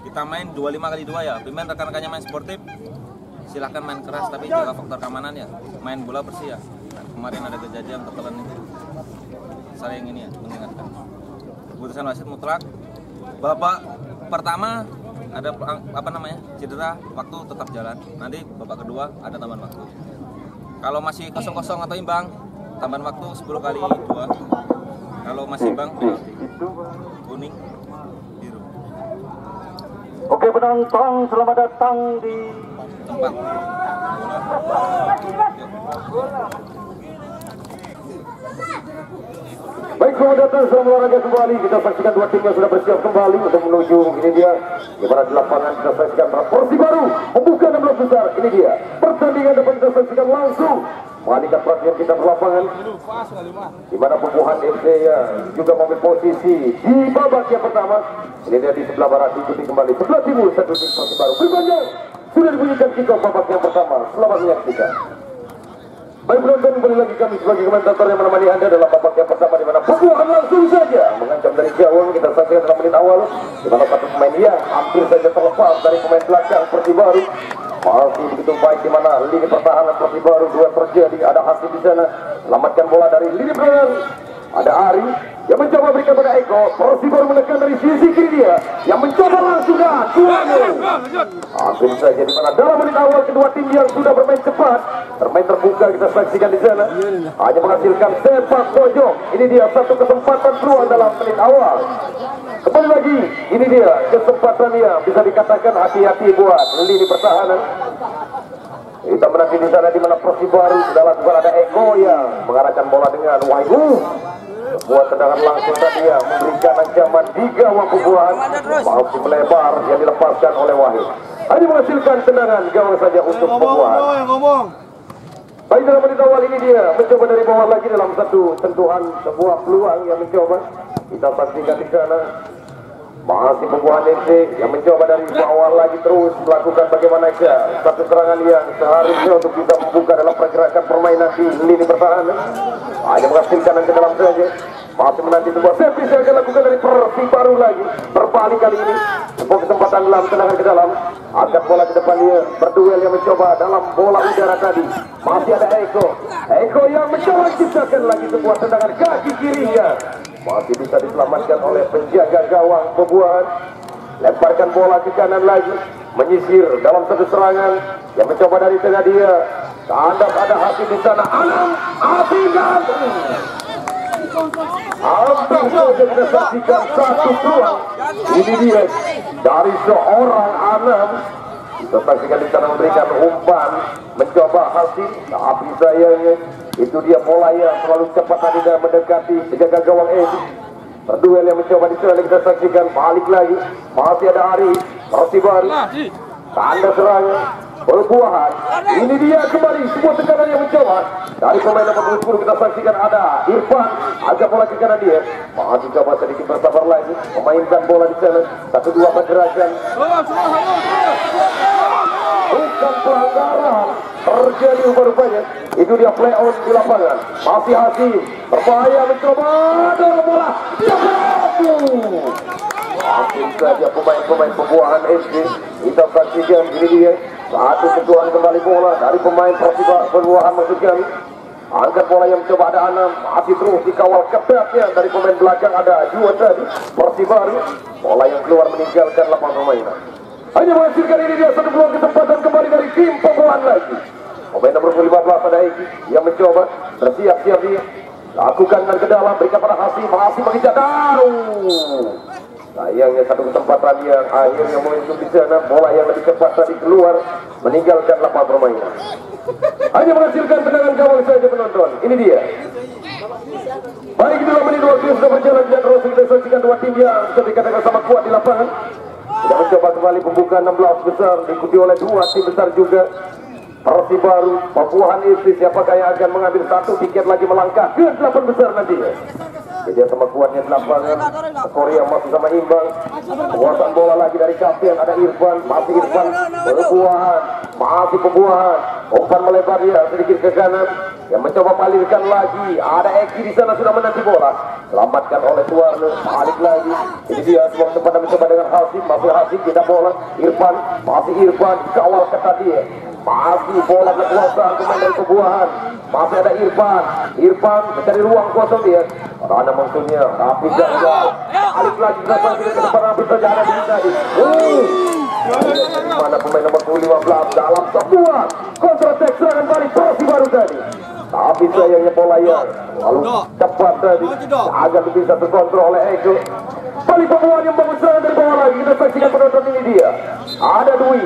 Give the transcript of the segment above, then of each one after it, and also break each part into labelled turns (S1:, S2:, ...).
S1: Kita main 25x2 ya. Pemain rekan-rekannya main sportif, silahkan main keras tapi jaga faktor keamanan ya. Main bola bersih ya. Nah, kemarin ada kejadian tertelan itu. Saya yang ini ya mengingatkan. Keputusan wasit mutlak. Babak pertama ada cedera, waktu tetap jalan. Nanti babak kedua ada tambahan waktu. Kalau masih 0-0 atau imbang, tambahan waktu 10x2. Kalau masih imbang, kuning.
S2: Oke penonton, selamat datang di
S1: tempat.
S2: Baik, selamat datang dalam olahraga kembali. Kita saksikan dua tim yang sudah bersiap kembali untuk menuju ini dia. Di mana di lapangan kita saksikan porsi baru membuka 16 besar. Ini dia pertandingan depan kita saksikan langsung. Mengalihkan perhatian kita ke lapangan, di mana Pembuhan FC ya juga mengambil posisi di babak yang pertama. Ini dia di sebelah barat, ikuti kembali sebelah timur satu tim porsi baru. Berikutnya sudah dibunyikan kita babak yang pertama. Selamat menyaksikan. Baik penonton, kembali lagi kami sebagai komentator yang menemani Anda dalam babak yang pertama, di mana Pembuhan langsung saja mengancam dari jauh. Kita saksikan dalam menit awal, di mana satu pemain yang hampir saja terlepas dari pemain belakang Persib Baru. Masih begitu baik di mana lini pertahanan Persib Baru dua terjadi. Ada Hasim di sana, selamatkan bola dari lini belakang. Ada Ari yang mencoba berikan pada Eko. Persib Baru menekan dari sisi kiri dia yang mencoba langsung dan hampir saja di mana dalam menit awal kedua tim yang sudah bermain cepat, bermain terbuka kita saksikan di sana, hanya menghasilkan sepak pojok. Ini dia satu kesempatan peluang dalam menit awal. Kembali lagi, ini dia kesempatan yang bisa dikatakan hati-hati buat lini pertahanan. Kita menanti di sana di mana Persib Baru sudah lakukan, ada Eko yang mengarahkan bola dengan Wahyu. Buat tendangan langsung tadi yang memberikan ancaman di gawang Pembuhan. Mampu melebar yang dilepaskan oleh Wahyu. Hanya menghasilkan tendangan gawang saja untuk Pembuhan. Baik, dalam menit awal ini dia mencoba dari bawah lagi dalam satu sentuhan sebuah peluang yang mencoba. Kita saksikan di sana. Masih Pembuhan FC yang mencoba dari bawah lagi terus melakukan bagaimana saja satu serangan yang seharusnya untuk bisa membuka dalam pergerakan permainan di lini pertahanan. Hanya menghasilkan ke dalam saja. Masih menanti sebuah servis yang akan lakukan dari Persibaru lagi. Berbalik kali ini. Sebuah kesempatan dalam, tendangan ke dalam. Angkat bola ke depan dia. Berduel yang mencoba dalam bola udara tadi. Masih ada Eko. Eko yang mencoba ciptakan lagi sebuah tendangan kaki kirinya. Masih bisa diselamatkan oleh penjaga gawang Pembuahan. Lemparkan bola ke kanan lagi. Menyisir dalam satu serangan. Yang mencoba dari tengah dia. Tandap ada hati di sana. Anam. Hati gantung. Hampir saja kita saksikan satu peluang. Ini dia dari seorang Anam. Kita saksikan di sana memberikan umpan, mencoba hasil, tapi sayangnya itu dia bola yang terlalu cepat tadi dan mendekati penjaga gawang Edi. Berduel yang mencoba di sana kita saksikan, balik lagi, masih ada Ari, Persibaru, tanda serangan. Perbuahan, ini dia kembali sebuah tekanan yang mencoba dari pemain nomor 10 kita saksikan ada Irfan, agak bola ke kanan dia, masih coba sedikit bersabar lagi, memainkan bola di sana, 1-2 pergerakan, bukan pelanggaran terjadi rupanya, itu dia play out di lapangan, masih Hasim, berbahaya mencoba dorong bola, jatuh. Langsung saja pemain-pemain Pembuahan SD kita saksikan ini dia satu sentuhan kembali bola dari pemain Pembuahan maksud kami. Angkat bola yang mencoba ada Anam, masih terus dikawal ketatnya dari pemain belakang ada Juan tadi Persibaru. Bola yang keluar meninggalkan lapangan permainan. Hanya menghasilkan ini dia satu peluang kesempatan kembali dari tim Pembuahan lagi. Pemain nomor 15 ada Eki yang mencoba bersiap-siap dia lakukan dan ke dalam berikan pada Hasim, masih mengejar Daru. Sayangnya satu kesempatan yang akhirnya muncul di sana, bola yang lebih cepat tadi keluar meninggalkan lapangan permainan. Hanya menghasilkan tendangan gawang saja penonton. Ini dia. Baik, itulah menit waktu yang sudah berjalan dan terus kita saksikan dua tim yang bisa dikatakan sama kuat di lapangan. Sudah mencoba kembali pembukaan 16 besar diikuti oleh dua tim besar juga. Persibaru, Pembuahan FC, siapakah yang akan mengambil satu tiket lagi melangkah ke 8 besar nantinya. Jadi sama kuatnya di lapangan, Korea masih sama imbang. Penguasaan bola lagi dari kapten ada Irfan, masih Irfan, Pembuahan, masih Pembuahan. Umpan melebar dia sedikit ke kanan, yang mencoba palirkan lagi. Ada Eki di sana sudah menanti bola, selamatkan oleh Suwarno, balik lagi. Ini dia semua tempat mencoba dengan Hasim, masih Hasim tidak bola. Irfan, masih Irfan, kawal ketat dia. Masih bola kekuasaan pemain dari Pembuahan. Masih ada Irfan. Irfan mencari ruang kosong dia. Mana maksudnya? Tapi gagal. Balik lagi ke depan hampir saja ada di tadi. Mana pemain nomor 15 dalam sebuah kontra attack serangan balik Persibaru tadi. Tapi sayangnya bola yang lalu cepat tadi agak bisa terkontrol oleh Eko. Balik Pembuahan yang bangun serangan dari bawah lagi. Kita saksikan penonton ini dia. Ada Dwi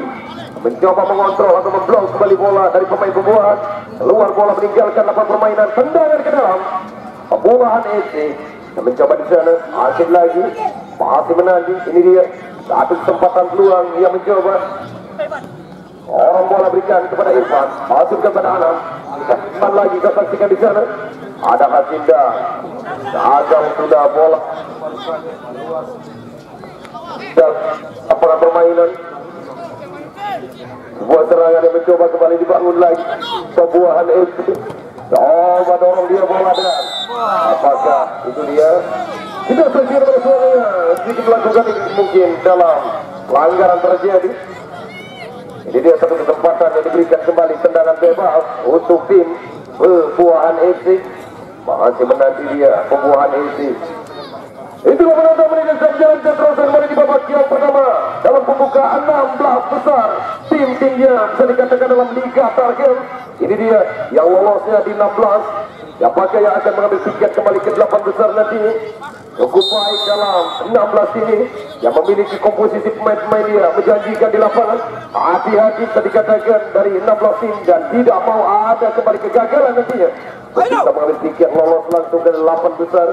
S2: mencoba mengontrol atau memblok kembali bola dari pemain Pembuahan. Keluar bola meninggalkan lapangan permainan, tendangan ke dalam. Pembuahan FC yang mencoba di sana, akhir lagi masih menanti. Ini dia satu kesempatan peluang yang mencoba. Orang bola berikan kepada Irfan, masuk kepada Anam. Irfan lagi kita saksikan di sana. Ada Hasinda, gagal sudah bola. Dan lapangan permainan. Sebuah serangan yang mencoba kembali dibangun lagi. Pembuahan FC coba dorong dia bola dan apakah itu dia? Tidak terkira pada suaranya sedikit melakukan mungkin dalam pelanggaran terjadi. Ini dia satu kesempatan yang diberikan kembali tendangan bebas untuk tim Pembuahan FC. Masih menanti dia Pembuahan FC. Itulah penonton menit yang menjalankan terus kembali di babak yang pertama dalam pembukaan 16 besar tim-timnya bisa dikatakan dalam Liga Targem. Ini dia yang lolosnya di 16. Siapakah yang akan mengambil tiket kembali ke 8 besar nanti? Cukup baik dalam 16 ini yang memiliki komposisi pemain-pemain dia menjanjikan di lapangan. Hati-hati bisa dikatakan dari 16 tim dan tidak mau ada kembali kegagalan nantinya. Kita mengambil tiket lolos langsung ke 8 besar.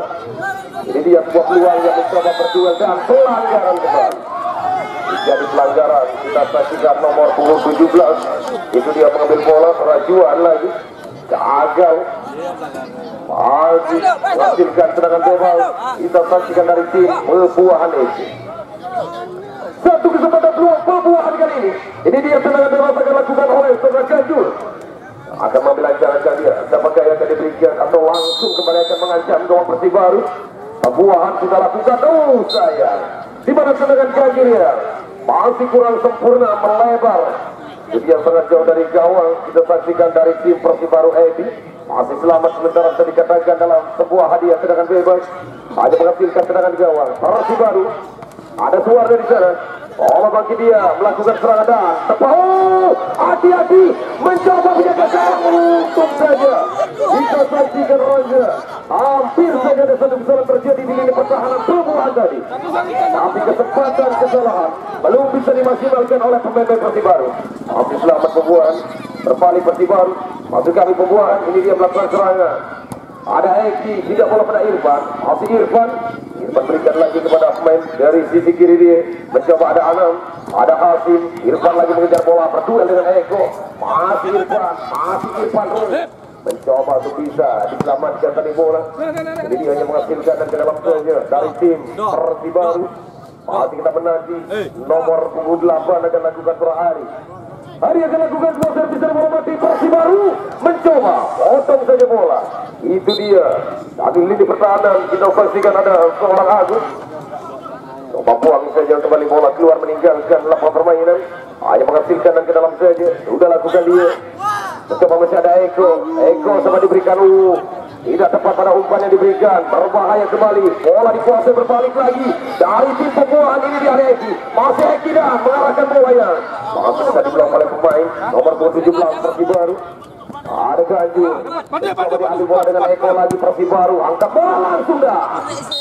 S2: Ini dia sebuah peluang yang mencoba berduel dan pelanggaran kembali. Jadi pelanggaran kita saksikan nomor punggung 17. Itu dia mengambil bola perajuan lagi. Gagal. Masih menghasilkan serangan bebas. Kita saksikan dari tim Pembuahan FC. Satu kesempatan peluang Pembuahan kali ini. Ini dia serangan bebas akan dilakukan oleh Saudara Ganjur. Akan mengambil ancaman dia. Apakah yang akan diberikan atau langsung kembali akan mengancam gawang Persibaru. perbuahan sudah lakukan. Oh sayang, di mana tendangan kaki-nya masih kurang sempurna, melebar. Jadi yang sangat jauh dari gawang. Kita saksikan dari tim Persibaru Edi masih selamat sementara bisa dikatakan dalam sebuah hadiah tendangan bebas. Hanya menghasilkan tendangan gawang. Persibaru ada suara dari sana. Oh, bangkit dia melakukan serangan dan tepat. Oh, hati-hati mencoba menjaga gawang. Untung saja kita saksikan Raja. Hampir saja ada satu kesalahan terjadi di lini pertahanan perbuahan tadi. Tapi kesalahan belum bisa dimaksimalkan oleh pemain Persibaru. Masih selamat pembuahan. Berbalik Persibaru. Masuk kami pembuahan. Ini dia melakukan serangan. Ada Eki, tidak bola pada Irfan. Masih Irfan berikan lagi kepada pemain dari sisi kiri dia. Mencoba ada Anam, ada Hasim. Irfan lagi mengejar bola, berduel dengan Eko. Masih Irfan mencoba untuk bisa diselamatkan tadi bola. Jadi dia hanya menghasilkan dan ke dalam saja dari tim Persibaru. Masih kita menanti nomor 28 akan lakukan Hari. Hari akan lakukan dua servis dan bola mati. Persibaru mencoba potong saja bola. Itu dia. Tadi lini pertahanan kita saksikan ada seorang Agus. Coba buang saja kembali bola keluar meninggalkan lapangan permainan. Hanya menghasilkan dan ke dalam saja. Sudah lakukan dia. Mencoba masih ada Eko. Eko sama diberikan tidak tepat pada umpan yang diberikan. Berbahaya kembali. Bola dikuasai berbalik lagi. Dari tim pembuahan ini dia Eki. Masih Eki dah mengarahkan bola ya. Masih bisa dibelang oleh pemain nomor 17 Persibaru. Ada Ganjur. Coba diambil bola dengan Eko lagi Persibaru. Angkat bola langsung dah.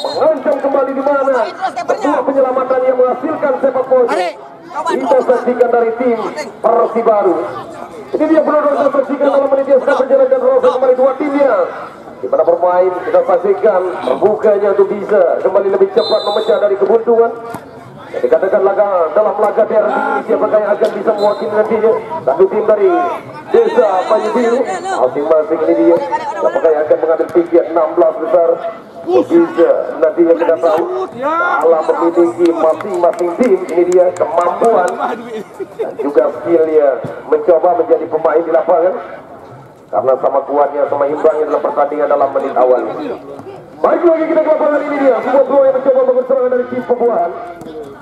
S2: Mengancam kembali di mana. Sebuah penyelamatan yang menghasilkan sepak bola. Kita saksikan dari tim Persibaru. Ini dia benar-benar kita saksikan dalam menit yang sedang berjalan dan Rosa kembali dua timnya. Di mana bermain kita saksikan terbukanya untuk bisa kembali lebih cepat memecah dari kebuntuan. Yang dikatakan dalam laga daerah ini siapakah yang akan bisa mewakili nantinya. Satu tim dari Desa Banyu Biru masing-masing ini dia. Siapakah yang akan mengambil tiket 16 besar. Bisa nantinya kita tahu dalam memiliki masing-masing tim ini dia kemampuan dan juga skillnya mencoba menjadi pemain di lapangan. Karena sama kuatnya, sama imbangnya dalam pertandingan dalam menit awal. Baik lagi kita ke lapangan ini dia. Sebuah peluang yang mencoba bangun serangan dari tim pembuahan.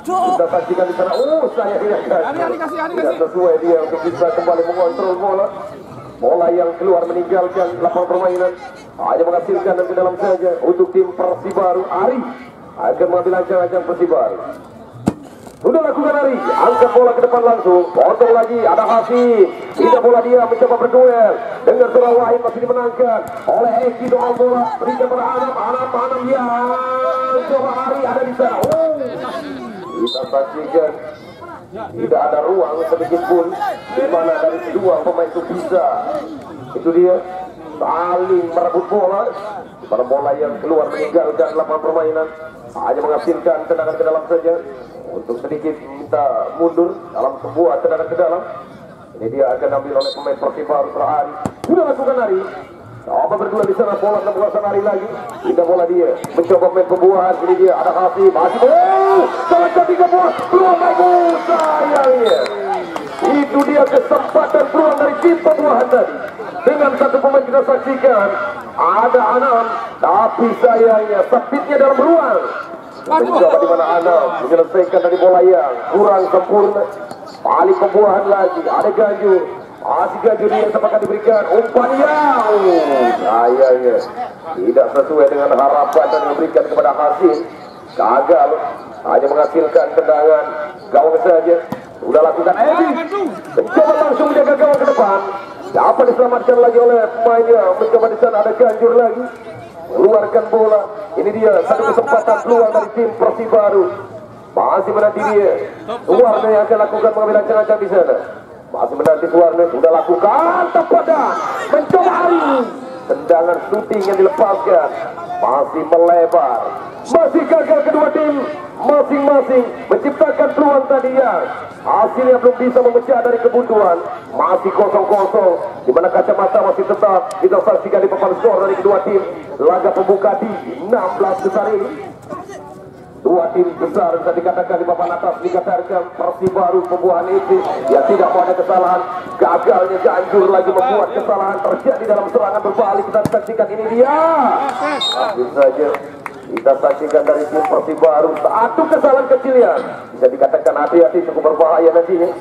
S2: Kita saksikan di sana. Saya tidak sesuai dia untuk bisa kembali mengontrol bola. Bola yang keluar meninggalkan lapangan permainan. Hanya menghasilkan dan ke dalam saja untuk tim Persibaru. Ari akan mengambil ancang-ancang Persibaru. Sudah lakukan Ari, angkat bola ke depan langsung, potong lagi, ada Hasim, tidak bola dia mencoba berduel, dengan Surah Wahid masih dimenangkan oleh Eki dengan bola, berikan pada Anam ya, coba Ari ada di sana. Kita saksikan tidak ada ruang sedikit pun di mana dari kedua pemain itu bisa. Itu dia saling merebut bola, pada bola yang keluar meninggalkan lapangan permainan, hanya menghasilkan tendangan ke dalam saja. Untuk sedikit minta mundur dalam sebuah tendangan ke dalam. Ini dia akan ambil oleh pemain Persibaru Hari. Sudah lakukan Hari. Coba berdua di sana bola dan bukan Hari lagi. Tidak bola dia mencoba main pembuahan. Ini dia ada Hasim. Salah ketiga bola peluang bagus sayangnya. Itu dia kesempatan peluang dari tim pembuahan tadi. Dengan satu pemain kita saksikan ada Anam, tapi sayangnya speednya dalam ruang. Mencoba di mana Anam menyelesaikan dari bola yang kurang sempurna. Balik pembuahan lagi, ada Ganjur. Masih Ganjur yang sepakat diberikan umpan yang sayangnya tidak sesuai dengan harapan dan diberikan kepada Hasim. Gagal, hanya menghasilkan tendangan gawang saja. Sudah lakukan Edi. Mencoba langsung menjaga gawang ke depan. Dapat diselamatkan lagi oleh pemainnya. Mencoba di sana ada Ganjur lagi. Keluarkan bola. Ini dia satu kesempatan peluang dari tim Persibaru. Masih menanti dia. Suwarna yang akan lakukan mengambil ancang-ancang di sana. Masih menanti Suwarna. Sudah lakukan tepat dan mencoba Ari. Tendangan shooting yang dilepaskan masih melebar. Masih gagal kedua tim masing-masing menciptakan peluang tadi yang hasilnya belum bisa memecah dari kebuntuan. Masih kosong-kosong di mana kacamata masih tetap kita saksikan di papan skor dari kedua tim. Laga pembuka di 16 besar ini. Dua tim besar bisa dikatakan di papan atas dikatakan Persibaru pembuahan itu yang tidak mau ada kesalahan. Gagalnya Ganjur lagi membuat kesalahan terjadi dalam serangan berbalik. Kita saksikan ini dia. Hasil saja Kita saksikan dari tim Persibaru satu kesalahan kecil yang bisa dikatakan hati-hati cukup berbahaya nantinya.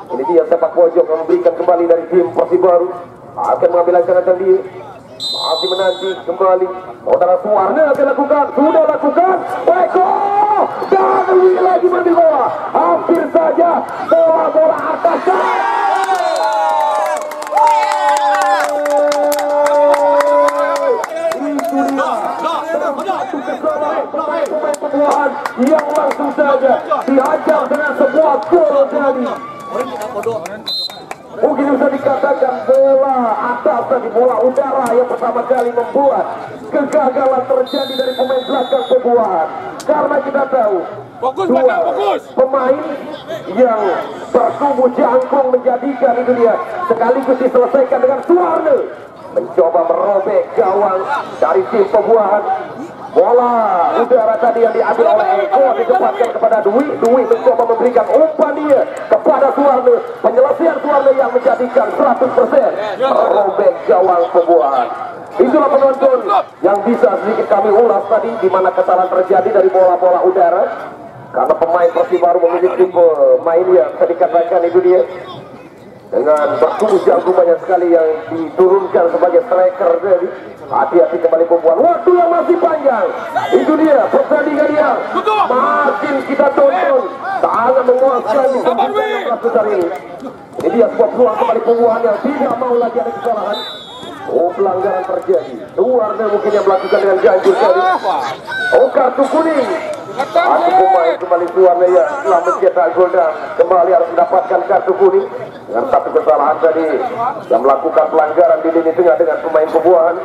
S2: Ini dia sepak pojok yang memberikan kembali dari tim Persibaru, akan mengambil ancang-ancang dia. Masih menanti kembali saudara Suwarna akan lakukan, sudah lakukan Beko dan Dwi lagi mengambil bola, hampir saja bola atas. Itu dia satu kesalahan pemain Pembuahan yang langsung saja dihajar dengan sebuah gol tadi. Mungkin bisa dikatakan bola atas tadi, bola udara yang pertama kali membuat kegagalan terjadi dari pemain belakang Pembuahan. Karena kita tahu dua pemain yang bertumbuh jangkung menjadikan itu dia sekaligus diselesaikan dengan Suwarna mencoba merobek gawang dari tim Pembuahan. Bola udara tadi yang diambil oleh Eko ditempatkan kepada Dwi. Dwi mencoba memberikan umpan dia kepada Suwarna. Penyelesaian Suwarna yang menjadikan 100% merobek gawang Pembuahan. Itulah penonton yang bisa sedikit kami ulas tadi, di mana kesalahan terjadi dari bola-bola udara. Karena pemain Persibaru memiliki pemain yang bisa dikatakan itu dia dengan bertumbuh jangkung banyak sekali yang diturunkan sebagai striker tadi. Hati-hati kembali Pembuahan, waktu yang masih panjang. Itu dia pertandingan yang makin kita tonton sangat memuaskan di yang besar ini. Ini dia sebuah peluang kembali Pembuahan yang tidak mau lagi ada kesalahan. Oh, pelanggaran terjadi. Suwarna mungkin yang melakukan dengan ganjil tadi. Oh, kartu kuning. Satu pemain kembali Suwarna ya setelah mencetak gol dan kembali harus mendapatkan kartu kuning dengan satu kesalahan tadi yang melakukan pelanggaran di lini tengah dengan pemain Pembuahan.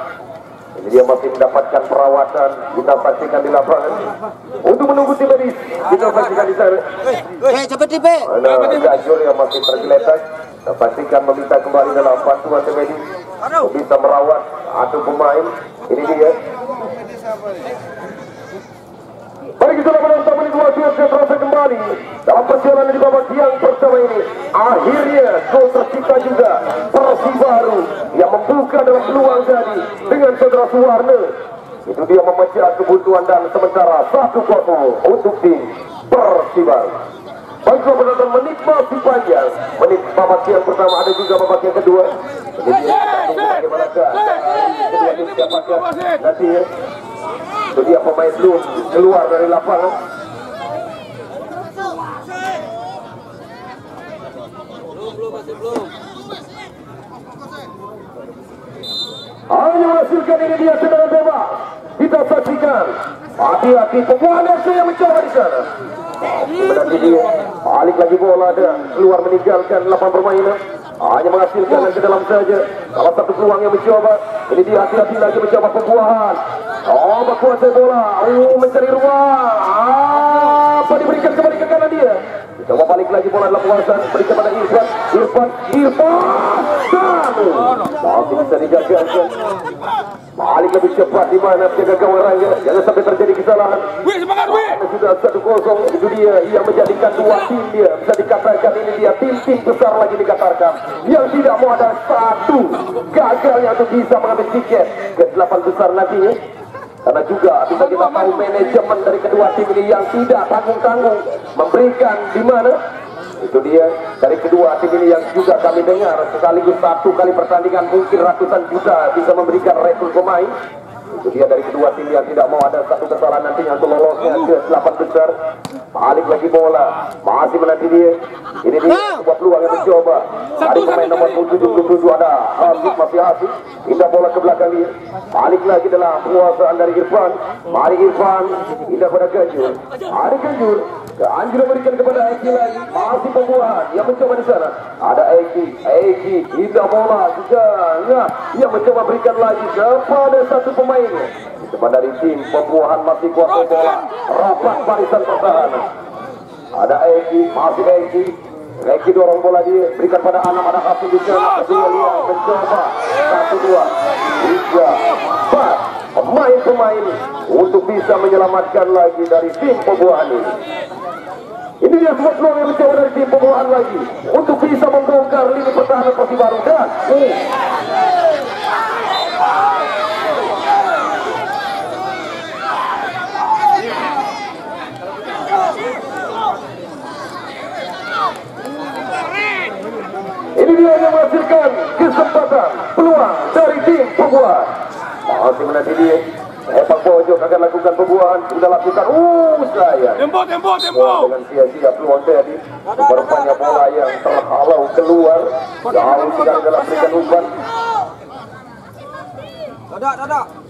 S2: Ini dia masih mendapatkan perawatan. Kita saksikan di lapangan untuk menunggu tim medis. Kita saksikan di sana.
S3: Cepet nih, Pe.
S2: Ada Gajul yang masih tergeletak. Kita saksikan meminta kembali dalam bantuan tim medis untuk bisa merawat satu pemain. Ini dia. Mari kita menonton menit 22 terasa kembali dalam perjalanan di babak yang pertama ini. Akhirnya gol tercipta juga. Persibaru yang membuka dalam peluang tadi dengan saudara Suwarna. Itu dia memecah kebutuhan dan sementara 1-0 untuk tim Persibaru. Baiklah penonton, menit masih panjang. Menit babak yang pertama, ada juga babak yang kedua. Jadi bagaimanakah kedua tim dapatkan nanti ya. Itu dia pemain belum keluar dari lapangan. Hanya menghasilkan ini dia tendangan bebas. Kita saksikan. Hati-hati Pembuahan FC yang mencoba di sana. Berarti dia balik lagi bola dan keluar meninggalkan lapangan permainan. Hanya menghasilkan ke dalam saja. Salah satu peluang yang mencoba. Ini dia hati-hati lagi mencoba Pembuahan. Oh, berkuasa bola. Mencari ruang. Apa diberikan kembali ke kanan dia. Coba balik lagi bola dalam penguasaan. Berikan kepada Irfan. Masih bisa digagalkan. Balik lebih cepat di mana penjaga gawang Rangga. Jangan sampai terjadi kesalahan. Sudah 1-0. Itu dia yang menjadikan dua tim dia. Bisa dikatakan ini dia tim-tim besar lagi dikatakan. Yang tidak mau ada satu gagalnya untuk bisa mengambil tiket ke 8 besar nantinya. Karena juga bisa kita tahu manajemen dari kedua tim ini yang tidak tanggung-tanggung memberikan di mana. Itu dia dari kedua tim ini yang juga kami dengar sekaligus satu kali pertandingan mungkin ratusan juta bisa memberikan rekrut pemain. Itu dia dari kedua tim yang tidak mau ada satu kesalahan nantinya untuk lolosnya ke 8 besar. Balik lagi bola, masih menanti dia. Ini dia sebuah peluang yang mencoba. Dari pemain nomor 77 ada Habib masih Habib. Indah bola ke belakang dia. Balik lagi dalam penguasaan dari Irfan. Mari Irfan, indah pada Ganjur. Ada Ganjur. Ganjur memberikan kepada Eki lagi. Masih Pembuahan yang mencoba di sana. Ada Eki, indah bola juga. Yang mencoba berikan lagi kepada satu pemain. Cuma dari tim Pembuahan masih kuat bola. Rapat barisan pertahanan. Ada Eki, masih Eki dorong bola dia, berikan pada Anam, ada Hafiz di sana. Kedua dia mencoba 1, 2, 3, 4 pemain-pemain untuk bisa menyelamatkan lagi dari tim Pembuahan ini. Ini dia sebuah peluang yang mencoba dari tim Pembuahan lagi untuk bisa membongkar lini pertahanan Persibaru dan Pembuahan. Masih menanti dia. Sepak pojok akan lakukan pembuahan. Sudah lakukan. Sayang.
S3: Tempo.
S2: Dengan sia-sia peluang tadi. Berbanyak bola yang terhalau keluar. Jauh sekali dalam berikan umpan.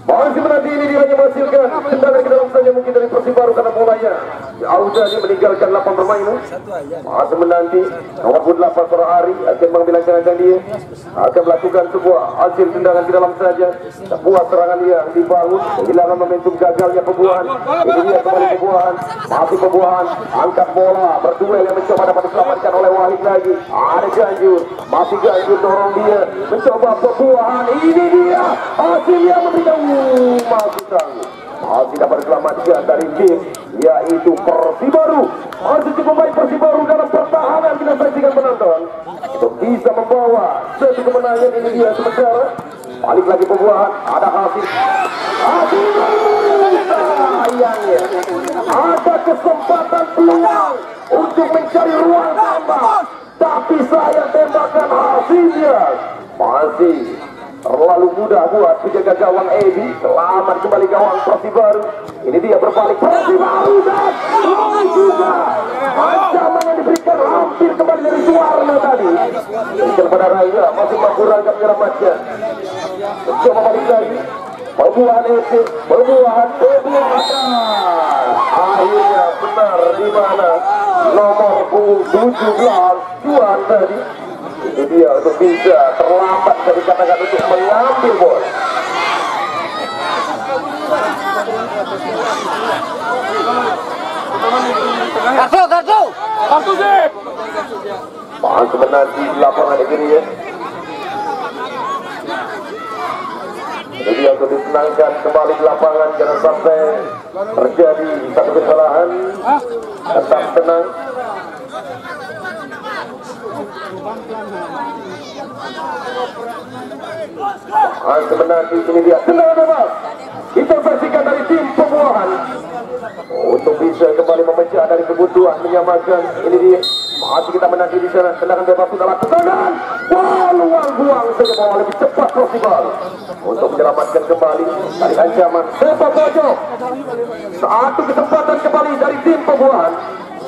S2: Masih menanti ini dia hanya menghasilkan tendangan ke dalam saja mungkin dari Persibaru karena bolanya jauh tadi meninggalkan 8 bermain. Masih menanti nomor 8 seorang Ari akan mengambil ancang-ancang dia akan melakukan sebuah hasil tendangan ke dalam saja, sebuah serangan yang dibangun kehilangan momentum gagalnya pembuahan. Ini dia kembali pembuahan, masih pembuahan, angkat bola berduel yang mencoba dapat diselamatkan oleh Wahid lagi. Ada Ganjur, masih Ganjur dorong dia mencoba pembuahan. Ini dia hasilnya memberikan masih tangguh. Masih dapat diselamatkan dari tim yaitu Persibaru. Masih cukup baik Persibaru dalam pertahanan kita saksikan penonton untuk bisa membawa satu kemenangan. Ini dia sementara balik lagi pembuahan. Ada hasil sayangnya ada kesempatan peluang untuk mencari ruang tembak, tapi sayang tembakan hasilnya masih terlalu mudah buat penjaga gawang Edi. Selamat kembali gawang Persibaru. Ini dia berbalik Persibaru dan juga ancaman yang diberikan hampir kembali dari Suwarna tadi. Berikan pada Raya masih mampu rangkap menyelamatkan. Coba balik lagi. Pembuahan Edi, pembuahan. Akhirnya benar di mana nomor 17 Juan tadi. Itu dia untuk bisa terlambat bisa dikatakan untuk mengambil bola.
S3: Kartu sih.
S2: Masih menanti lapangan ini ya. Itu dia untuk disenangkan kembali di lapangan, jangan sampai terjadi satu kesalahan. Tetap tenang. Masih menanti ini dia tendangan bebas. Kita saksikan dari tim pembuahan untuk bisa kembali memecah dari kebutuhan menyamakan. Ini dia masih kita menanti di sana. Tendangan bebas sudah lakukan. Luang buang saja bola lebih cepat Persibaru untuk menyelamatkan kembali dari ancaman sepak pojok. Satu kesempatan kembali dari tim pembuahan.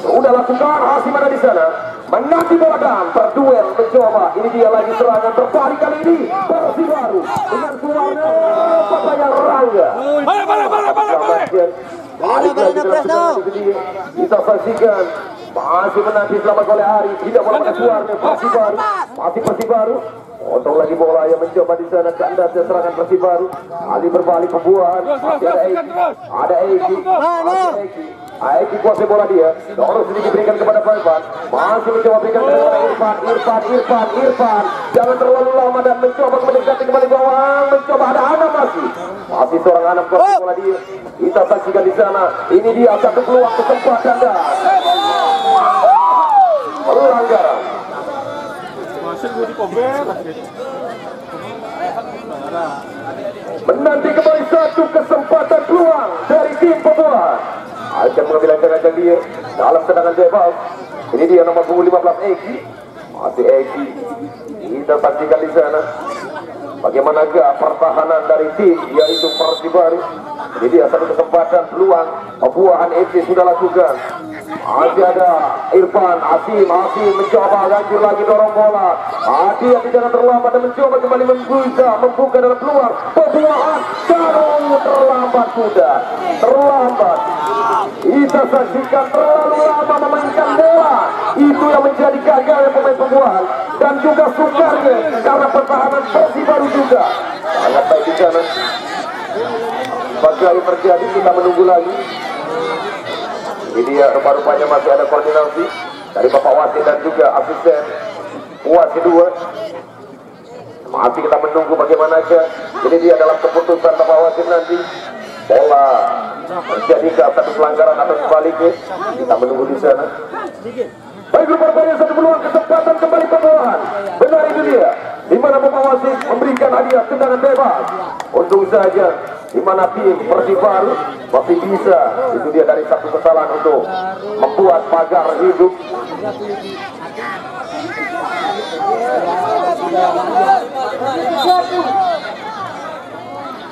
S2: Sudah lakukan Hasim ada di sana. Menanti bola dan berduel mencoba. Ini dia lagi serangan terbalik kali ini Persibaru dengan keluarnya Papaya Rangga. Kita saksikan masih menanti selamat oleh Ari. Tidak bola pada keluarnya Persibaru. Masih Persibaru. Potong lagi bola yang mencoba di sana kandas serangan Persibaru. Ali berbalik pembuahan. Masih ada Eki. Ada Eki. Eki kuasai bola dia. Dorong sedikit berikan kepada Irfan. Masih mencoba berikan kepada Irfan. Jangan terlalu lama dan mencoba mendekati kembali gawang. Mencoba ada Anam masih seorang Anam kuasai bola dia. Kita saksikan di sana. Ini dia satu peluang kesempatan dan pelanggaran. Menanti kembali satu kesempatan peluang dari tim pembuahan. Akan mengambil ancang-ancang dia dalam tendangan bebas. Ini dia nomor 15 Eki. Masih Eki. Kita saksikan di sana bagaimanakah pertahanan dari tim yaitu Persibaru. Ini dia satu kesempatan peluang pembuahan Eki sudah lakukan. Masih ada Irfan, Hasim mencoba ganjil lagi dorong bola. Dia tidak terlambat dan mencoba kembali membuka dalam peluang pembuahan. Terlambat sudah, terlambat. Kita saksikan terlalu lama memainkan bola. Itu yang menjadi gagalnya pemain pembuahan dan juga sukarnya karena pertahanan Persibaru juga sangat baik di sana. Bagaimana terjadi kita menunggu lagi. Ini dia rupa-rupanya masih ada koordinasi dari Bapak Wasit dan juga asisten wasit 2. Masih kita menunggu bagaimana aja. Ini dia dalam keputusan Bapak Wasit nanti. Bola terjadi ke satu pelanggaran atau sebaliknya. Kita menunggu di sana. Baik, rupa-rupanya satu peluang kesempatan kembali pembuahan. Benar itu dia. Di mana Bapak Wasit memberikan hadiah tendangan bebas. Untung saja di mana tim Persibaru masih bisa. Itu dia dari satu kesalahan untuk membuat pagar hidup.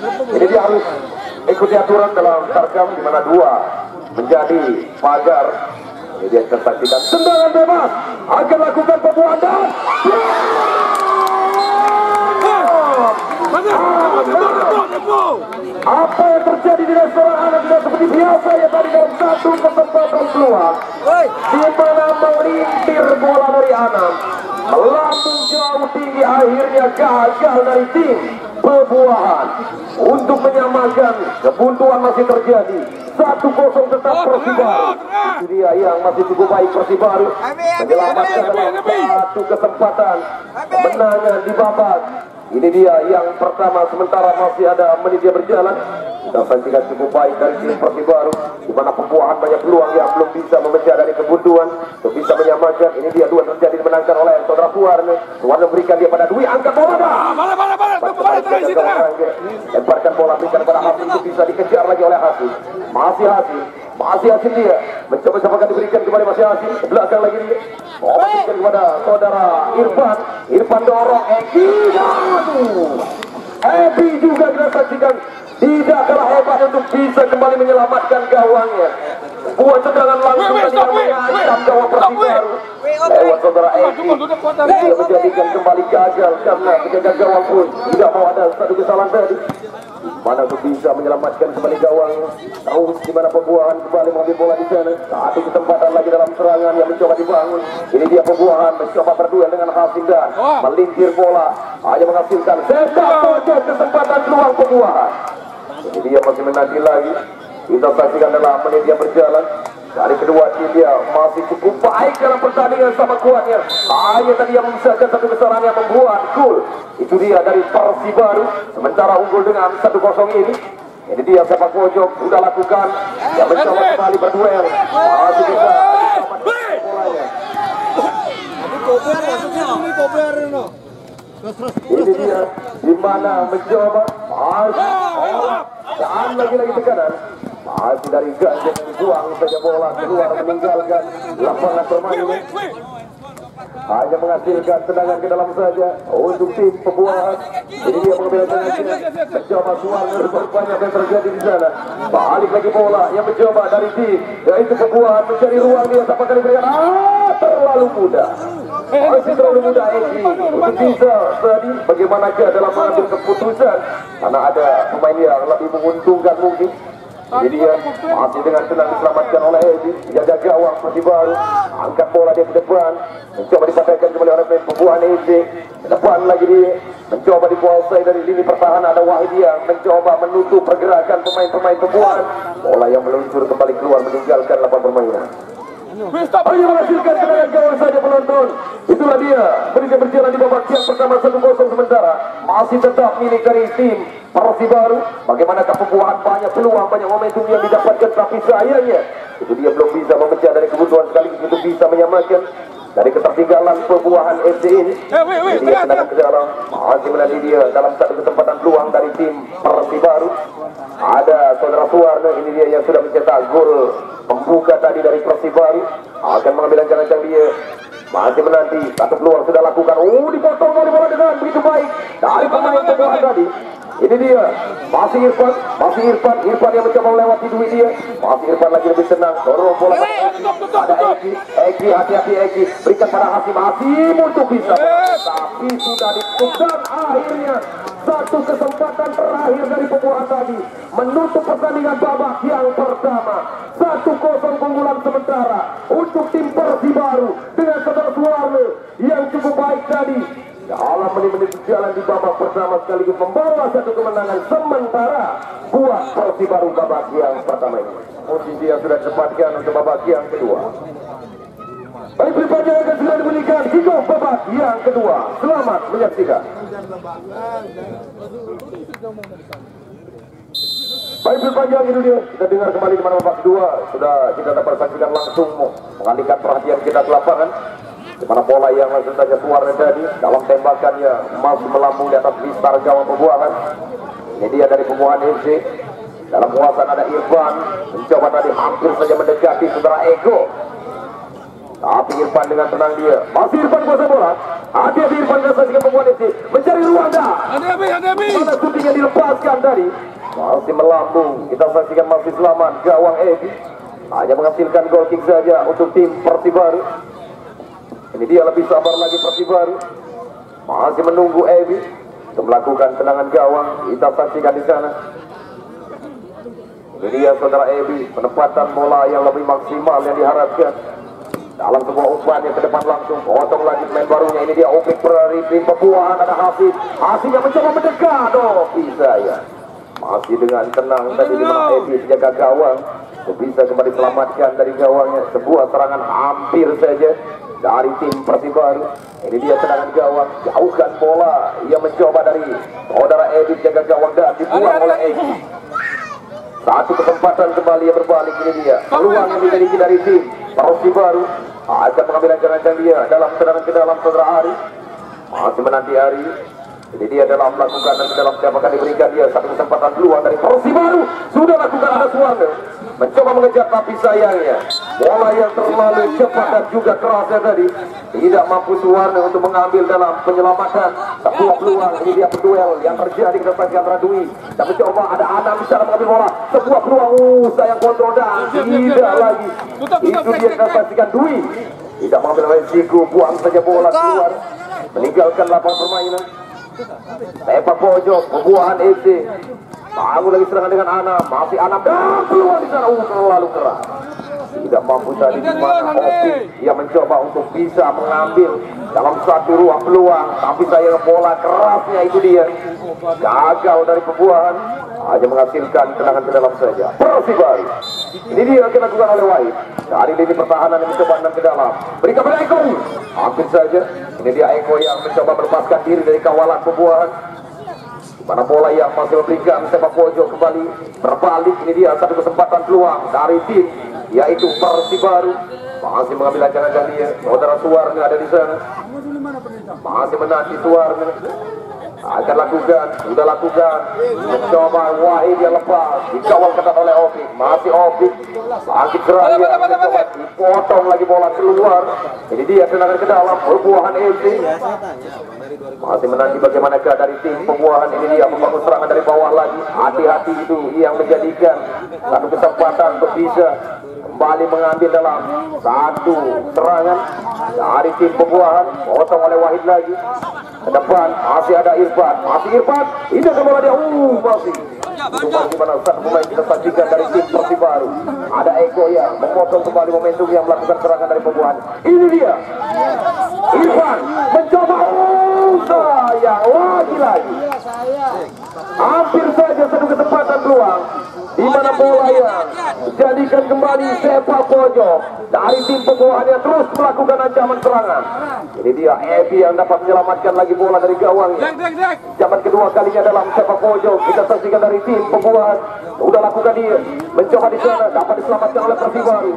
S2: Ini dia harus ikuti aturan dalam tarkam di mana 2 menjadi pagar. Ini dia tersaksikan tendangan bebas akan lakukan pembuatan dan apa yang terjadi di restoran anak tidak seperti biasa ya tadi dalam satu kesempatan peluang di mana melintir bola dari Anam melambung jauh tinggi, akhirnya gagal dari tim Pebuahan untuk menyamakan. Kebuntuan masih terjadi 1-0 tetap Persibaru. Itu dia yang masih cukup baik Persibaru menyelamatkan satu kesempatan kemenangan di babak. Ini dia yang pertama, sementara masih ada menit dia berjalan. Kita saksikan cukup baik dari tim Persibaru, di mana Pebuahan banyak peluang yang belum bisa memecah dari kebuntuan untuk bisa menyamakan. Ini dia 2 terjadi dimenangkan oleh saudara Suwarno. Suwarno berikan dia pada Dwi, angkat bola dah. Lemparkan bola, berikan kepada Hasim, itu bisa dikejar lagi oleh Hasim. Masih Hasim dia mencoba akan diberikan kembali, masih Hasim belakang lagi dia. Berikan kepada saudara Irfan dorong Ebi juga kita saksikan tidak kalah hebat untuk bisa kembali menyelamatkan gawangnya. Buat tendangan langsung tadi yang mengancam gawang Persibaru lewat saudara Ebi. Dia menjadikan kembali gagal karena penjaga gawang pun tidak mau ada satu kesalahan tadi. Mana untuk bisa menyelamatkan kembali gawang. Tahu di mana Pebuahan kembali mengambil bola di sana. Satu kesempatan lagi dalam serangan yang mencoba dibangun. Ini dia Pebuahan mencoba berduel dengan Hasim dan melintir bola hanya menghasilkan sepak pojok kesempatan peluang Pebuahan. Ini dia masih menanti lagi. Kita saksikan dalam menit yang berjalan. Dari kedua tim dia masih cukup baik dalam pertandingan sama kuatnya. Hanya tadi yang memisahkan satu kesalahan yang membuat gol. Itu dia dari Persibaru. Sementara unggul dengan 1-0 ini. Ini dia sepak pojok sudah lakukan. Yang mencoba kembali berduel. Masih bisa bolanya. Ini dia di mana mencoba. Dan lagi tekanan. Masih dari Ganjeng dibuang saja bola keluar meninggalkan lapangan permainan. Hanya menghasilkan tendangan ke dalam saja untuk tim Pebuahan. Ini dia pengambilan tendangan. Mencoba Suwarno, banyak yang terjadi di sana. Balik lagi bola yang mencoba dari tim yaitu Pebuahan mencari ruang dia sampai kali berikan. Terlalu mudah. Masih terlalu mudah Eki untuk bisa tadi bagaimanakah dalam mengambil keputusan karena ada pemain yang lebih menguntungkan mungkin. Jadi dia masih dengan tenang diselamatkan oleh Edi. Jaga gawang Persibaru, angkat bola dia ke depan, mencoba dipatahkan kembali oleh Pebuahan Edi. Ke depan lagi dia mencoba dikuasai dari lini pertahanan. Ada Wahid yang mencoba menutup pergerakan pemain-pemain Pebuahan. Bola yang meluncur kembali keluar meninggalkan lapangan permainan. Hanya menghasilkan tendangan gawang saja penonton. Itulah dia menit berjalan di babak yang pertama 1-0 sementara masih tetap milik dari tim Persibaru. Bagaimanakah Pebuahan banyak peluang, banyak momentum yang didapatkan, tapi sayangnya itu dia belum bisa memecah dari kebutuhan sekaligus untuk bisa menyamakan dari ketertinggalan Pebuahan FC ini. Dia tendangan ke dalam, masih menanti dia dalam satu kesempatan peluang dari tim Persibaru. Ada saudara Suwarno, ini dia yang sudah mencetak gol pembuka tadi dari Persibaru. Akan mengambil ancang-ancang dia. Masih menanti satu peluang sudah lakukan. Dipotong dari bola dengan begitu baik dari pemain Pebuahan tadi. Ini dia, masih Irfan yang mencoba melewati Dwi dia. Masih Irfan lagi lebih tenang, dorong bola ada Eki, hati-hati Eki, berikan pada Hasim untuk bisa, tapi sudah ditutup dan akhirnya satu kesempatan terakhir dari Pebuahan tadi menutup pertandingan babak yang pertama. 1-0 keunggulan sementara untuk tim Persibaru dengan saudara Suwarno yang cukup baik tadi. Dalam menit-menit berjalan di babak pertama sekaligus membawa satu kemenangan sementara buat Persibaru babak yang pertama ini. Posisi yang sudah ditempatkan untuk babak yang kedua. Baik, berikutnya akan segera diberikan kick-off babak yang kedua. Selamat menyaksikan. Baik, berpanjang itu dia. Kita dengar kembali di mana babak kedua. Sudah kita dapat saksikan langsung mengalihkan perhatian kita ke lapangan. Di mana bola yang langsung saja Suwarno tadi dalam tembakannya masih melambung di atas mistar gawang Pebuahan. Ini dia dari Pebuahan FC. Dalam kuasaan ada Irfan, mencoba tadi hampir saja mendekati saudara Ego. Tapi Irfan dengan tenang dia. Masih Irfan kuasa bola. Hati-hati Irfan dengan saksikan Pebuahan FC. Mencari ruang dah. Mana syutingnya dilepaskan tadi. Masih melambung. Kita saksikan masih selamat gawang Edi. Hanya menghasilkan goal kick saja untuk tim Persibaru. Ini dia lebih sabar lagi Persibaru. Masih menunggu Edi untuk melakukan tendangan gawang. Kita saksikan di sana. Ini dia saudara Ebi, penempatan bola yang lebih maksimal yang diharapkan. Dalam sebuah umpan yang ke depan langsung, potong lagi pemain barunya. Ini dia Opik dari tim Pebuahan, ada Hafiz. Hafiz yang mencoba mendekat, bisa ya. Masih dengan tenang tadi di mana Ebi menjaga gawang. Bisa kembali selamatkan dari gawangnya. Sebuah serangan hampir saja dari tim Persibaru. Ini dia tendangan gawang, jauhkan bola. Ia mencoba dari saudara Ebi menjaga gawang dan dibuang oleh Ebi. Satu kesempatan kembali yang berbalik, ini dia peluang yang dimiliki dari tim Persibaru. Akan mengambil ancaman dia dalam tendangan ke dalam saudara Ari. Masih menanti Ari. Ini dia dalam melakukan dan ke dalam siapa akan diberikan dia satu kesempatan peluang dari Persibaru. Sudah lakukan ada Suwarno mencoba mengejar tapi sayangnya bola yang terlalu cepat dan juga kerasnya tadi tidak mampu Suwarno untuk mengambil dalam penyelamatan sebuah peluang. Ini dia berduel yang terjadi ke depan antara Dwi dan mencoba ada Adam bisa mengambil bola sebuah peluang. Sayang kontrol dan tidak lagi. Itu dia kita saksikan Dwi tidak mengambil resiko, buang saja bola keluar meninggalkan lapangan permainan. Sepak pojok Pebuahan FC. Bangun lagi serangan dengan Anam. Masih Anam dan keluar di sana. Terlalu keras. Tidak mampu tadi di mana Opik. Ia mencoba untuk bisa mengambil dalam satu ruang peluang. Tapi saya bola kerasnya itu dia. Gagal dari Pebuahan. Hanya menghasilkan tendangan ke dalam saja. Persibaru. Ini dia akan dilakukan oleh Wahid. Dari lini pertahanan yang mencoba menang ke dalam. Berikan pada Eko. Hampir saja. Ini dia Eko yang mencoba melepaskan diri dari kawalan Pebuahan. Mana bola yang masih memberikan sepak pojok kembali berbalik. Ini dia satu kesempatan peluang dari tim yaitu Persibaru. Masih mengambil ancaman dia. Saudara Suwarno ada di sana. Masih menanti Suwarno. Akan lakukan, sudah lakukan. Mencoba Wahid yang lepas, dikawal ketat oleh Opik. Masih Opik, bangkit seraya, mencoba dipotong lagi bola keluar. Ini dia tendangan ke dalam Pebuahan FC. Masih menanti bagaimanakah dari tim Pebuahan. Ini dia membangun serangan dari bawah lagi. Hati-hati itu yang menjadikan satu kesempatan untuk bisa kembali mengambil dalam satu serangan dari tim Pebuahan. Potong oleh Wahid lagi. Ke depan masih ada Irfan. Masih Irfan. Ini bola dia. Masih. Itu bagaimana satu pemain kita saksikan dari tim Persibaru. Ada Eko yang memotong kembali momentum yang melakukan serangan dari Pebuahan. Ini dia. Irfan mencoba. Sayang lagi. Hampir saja satu kesempatan peluang. Di mana bola yang dijadikan kembali sepak pojok dari tim Pebuahan yang terus melakukan ancaman serangan. Ini dia Ebi yang dapat menyelamatkan lagi bola dari gawangnya. Zaman kedua kalinya dalam sepak pojok kita saksikan dari tim Pebuahan. Sudah lakukan dia mencoba di sana dapat diselamatkan oleh Persibaru.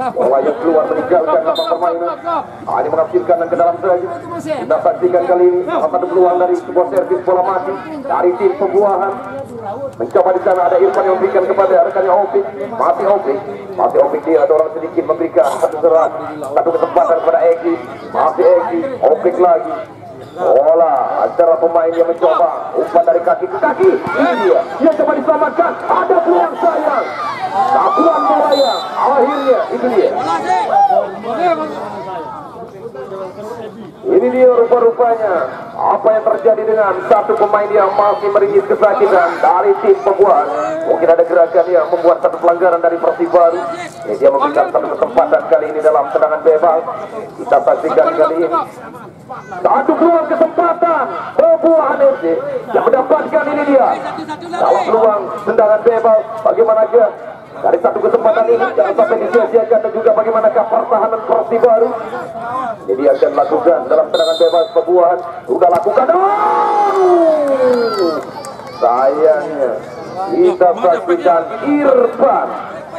S2: Bola yang keluar meninggalkan lapangan permainan. Hanya menghasilkan dan ke dalam saja. Kita saksikan kali ini satu peluang dari sebuah servis bola mati dari tim Pebuahan. Mencoba di sana ada Irfan yang memberikan kepada rekannya Opik. Masih Opik dia ada orang sedikit memberikan satu serangan, satu kesempatan kepada Eki. Masih Eki, Opik lagi. Bola antara pemain yang mencoba umpan dari kaki ke kaki. Ini dia coba diselamatkan. Ada peluang sayang. Tabuhan bola yang akhirnya itu dia. Ini dia rupa-rupanya apa yang terjadi dengan satu pemain yang masih meringis kesakitan dari tim Pebuahan. Mungkin ada gerakan yang membuat satu pelanggaran dari Persibaru. Ini dia memberikan satu kesempatan kali ini dalam tendangan bebas. Kita saksikan kali ini satu peluang kesempatan Pebuahan FC yang mendapatkan ini dia dalam peluang tendangan bebas. Bagaimana dia dari satu kesempatan ini jangan sampai disia-siakan dan juga bagaimanakah pertahanan Persibaru. Ini dia akan lakukan dalam tendangan bebas Pebuahan. Sudah lakukan. Sayangnya kita saksikan Irfan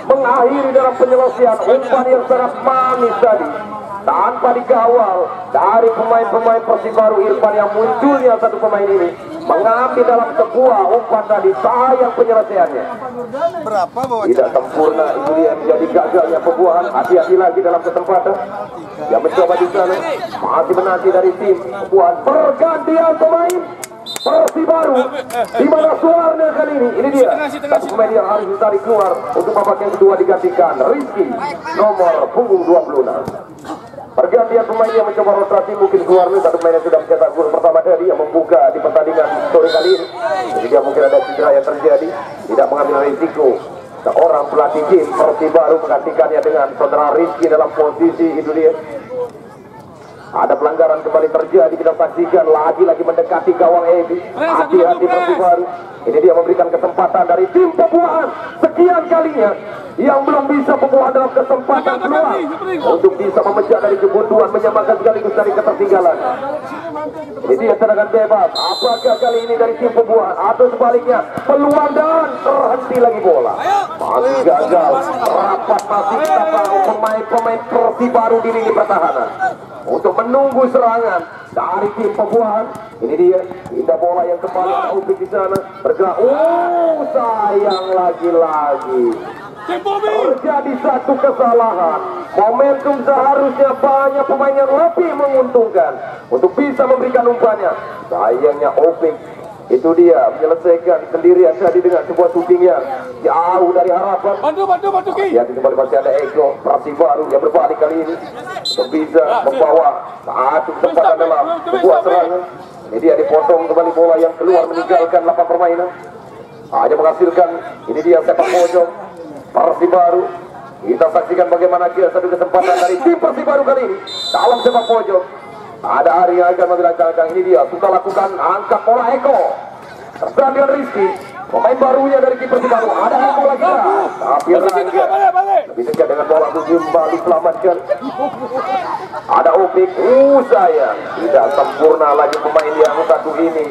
S2: mengakhiri dalam penyelesaian umpan yang sangat manis tadi tanpa dikawal dari pemain-pemain Persibaru. Irfan yang munculnya satu pemain ini mengambil dalam sebuah umpan tadi. Sayang penyelesaiannya tidak sempurna. Itu dia menjadi gagalnya Pebuahan. Hati-hati lagi dalam kesempatan yang mencoba di sana. Masih menanti dari tim Pebuahan pergantian pemain. Persibaru di mana Suarna kali ini dia pemain yang harus ditarik keluar untuk babak yang kedua digantikan Rizky nomor punggung 26. Pergantian pemain yang mencoba rotasi mungkin Suarna, satu pemain yang sudah mencetak gol pertama tadi yang membuka di pertandingan sore kali ini. Jadi dia mungkin ada cedera yang terjadi, tidak mengambil risiko. Seorang pelatih tim Persibaru menggantikannya dengan saudara Rizky dalam posisi itu dia. Ada pelanggaran kembali terjadi, kita saksikan lagi-lagi mendekati gawang Edi. Hati-hati Persibaru. Ini dia memberikan kesempatan dari tim Pebuahan. Sekian kalinya yang belum bisa Pebuahan dalam kesempatan peluang untuk bisa memecah dari kebuntuan, menyamakan sekaligus dari ketertinggalan. Ini dia tendangan bebas. Apakah kali ini dari tim Pebuahan atau sebaliknya peluang dan terhenti lagi bola. Masih gagal. Rapat masih kita tahu pemain-pemain Persibaru di lini pertahanan untuk menunggu serangan dari tim Pebuahan. Ini dia, indah bola yang kembali Taufik di sana bergerak. Sayang lagi-lagi terjadi satu kesalahan. Momentum seharusnya banyak pemain yang lebih menguntungkan untuk bisa memberikan umpannya. Sayangnya Opik itu dia menyelesaikan sendirian tadi dengan sebuah shooting yang jauh dari harapan.
S3: Bantu
S2: Ya, kembali masih ada Eko Persibaru yang berbalik kali ini untuk bisa membawa satu kesempatan dalam sebuah serangan. Ini dia dipotong kembali bola yang keluar meninggalkan lapangan permainan. Hanya menghasilkan ini dia sepak pojok Persibaru. Kita saksikan bagaimana dia satu kesempatan dari tim Persibaru kali ini dalam sepak pojok. Ada Ari yang akan mengelancarkan. Ini dia sudah lakukan angkat bola Eko tergantian Rizky, pemain barunya dari tim Persibaru. Ada Eko lagi tapi Rangga lebih dekat dengan bola itu kembali selamatkan. Ada Opik. Sayang tidak sempurna lagi pemain yang satu ini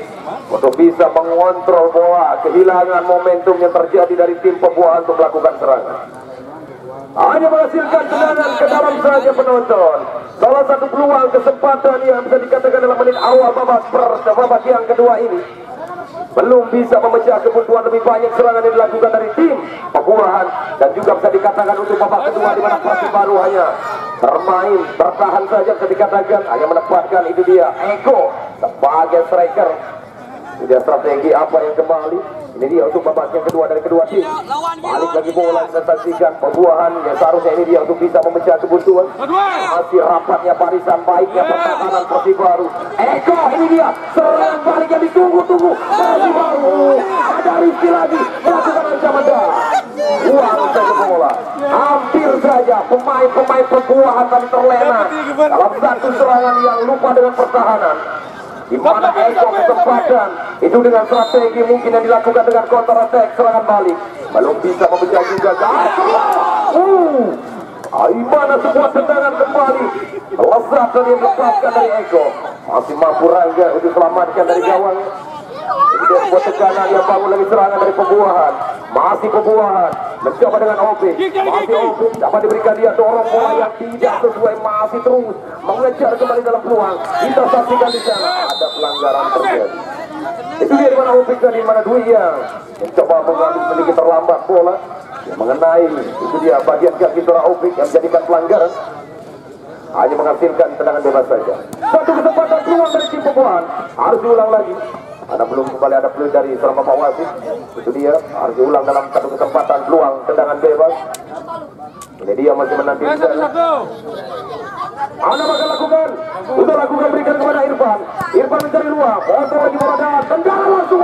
S2: untuk bisa mengontrol bola. Kehilangan momentum yang terjadi dari tim Pebuahan untuk melakukan serangan. Hanya menghasilkan tendangan ke dalam saja penonton. Salah satu peluang kesempatan yang bisa dikatakan dalam menit awal babak yang kedua ini belum bisa memecah kebuntuan. Lebih banyak serangan yang dilakukan dari tim Pebuahan dan juga bisa dikatakan untuk babak kedua di mana Persibaru hanya bermain bertahan saja, bisa dikatakan hanya menempatkan itu dia Eko sebagai striker. Sudah strategi apa yang kembali? Ini dia untuk babak yang kedua dari kedua tim. Balik lagi bola kita saksikan Pebuahan yang seharusnya ini dia untuk bisa memecah kebuntuan. Masih rapatnya barisan, baiknya pertahanan Persibaru. Eko, ini dia serangan balik yang ditunggu-tunggu Persibaru. Ada Rizky lagi melakukan ancaman dah. Buang saja bola. Hampir saja pemain-pemain Pebuahan tadi terlena dalam satu serangan yang lupa dengan pertahanan. Di mana Eko kesempatan itu dengan strategi mungkin yang dilakukan dengan counter attack serangan balik belum bisa memecah juga. Mana sebuah tendangan kembali lezat dan yang dilepaskan dari Eko. Masih mampu Rangga untuk selamatkan dari gawang. Ini sebuah tekanan yang bangun lagi serangan dari Pebuahan. Masih Pebuahan mencoba dengan Opik. Masih Opik dapat diberikan dia dorong bola yang tidak sesuai. Masih terus mengejar kembali dalam peluang. Kita saksikan di sana ada pelanggaran terjadi. Itu dia di mana Opik dan di mana Dwi yang mencoba mengambil sedikit terlambat bola yang mengenai itu dia bagian kaki seorang Opik yang menjadikan pelanggaran. Hanya menghasilkan tendangan bebas saja. Satu kesempatan peluang dari tim Pebuahan harus diulang lagi. Ada belum kembali ada peluang dari seorang Bapak Wasit. Itu dia harus diulang dalam satu kesempatan peluang tendangan bebas. Ini dia masih menanti. Anda bakal lakukan. Untuk lakukan berikan kepada Irfan. Irfan mencari ruang. Motor lagi bola dan tendangan langsung.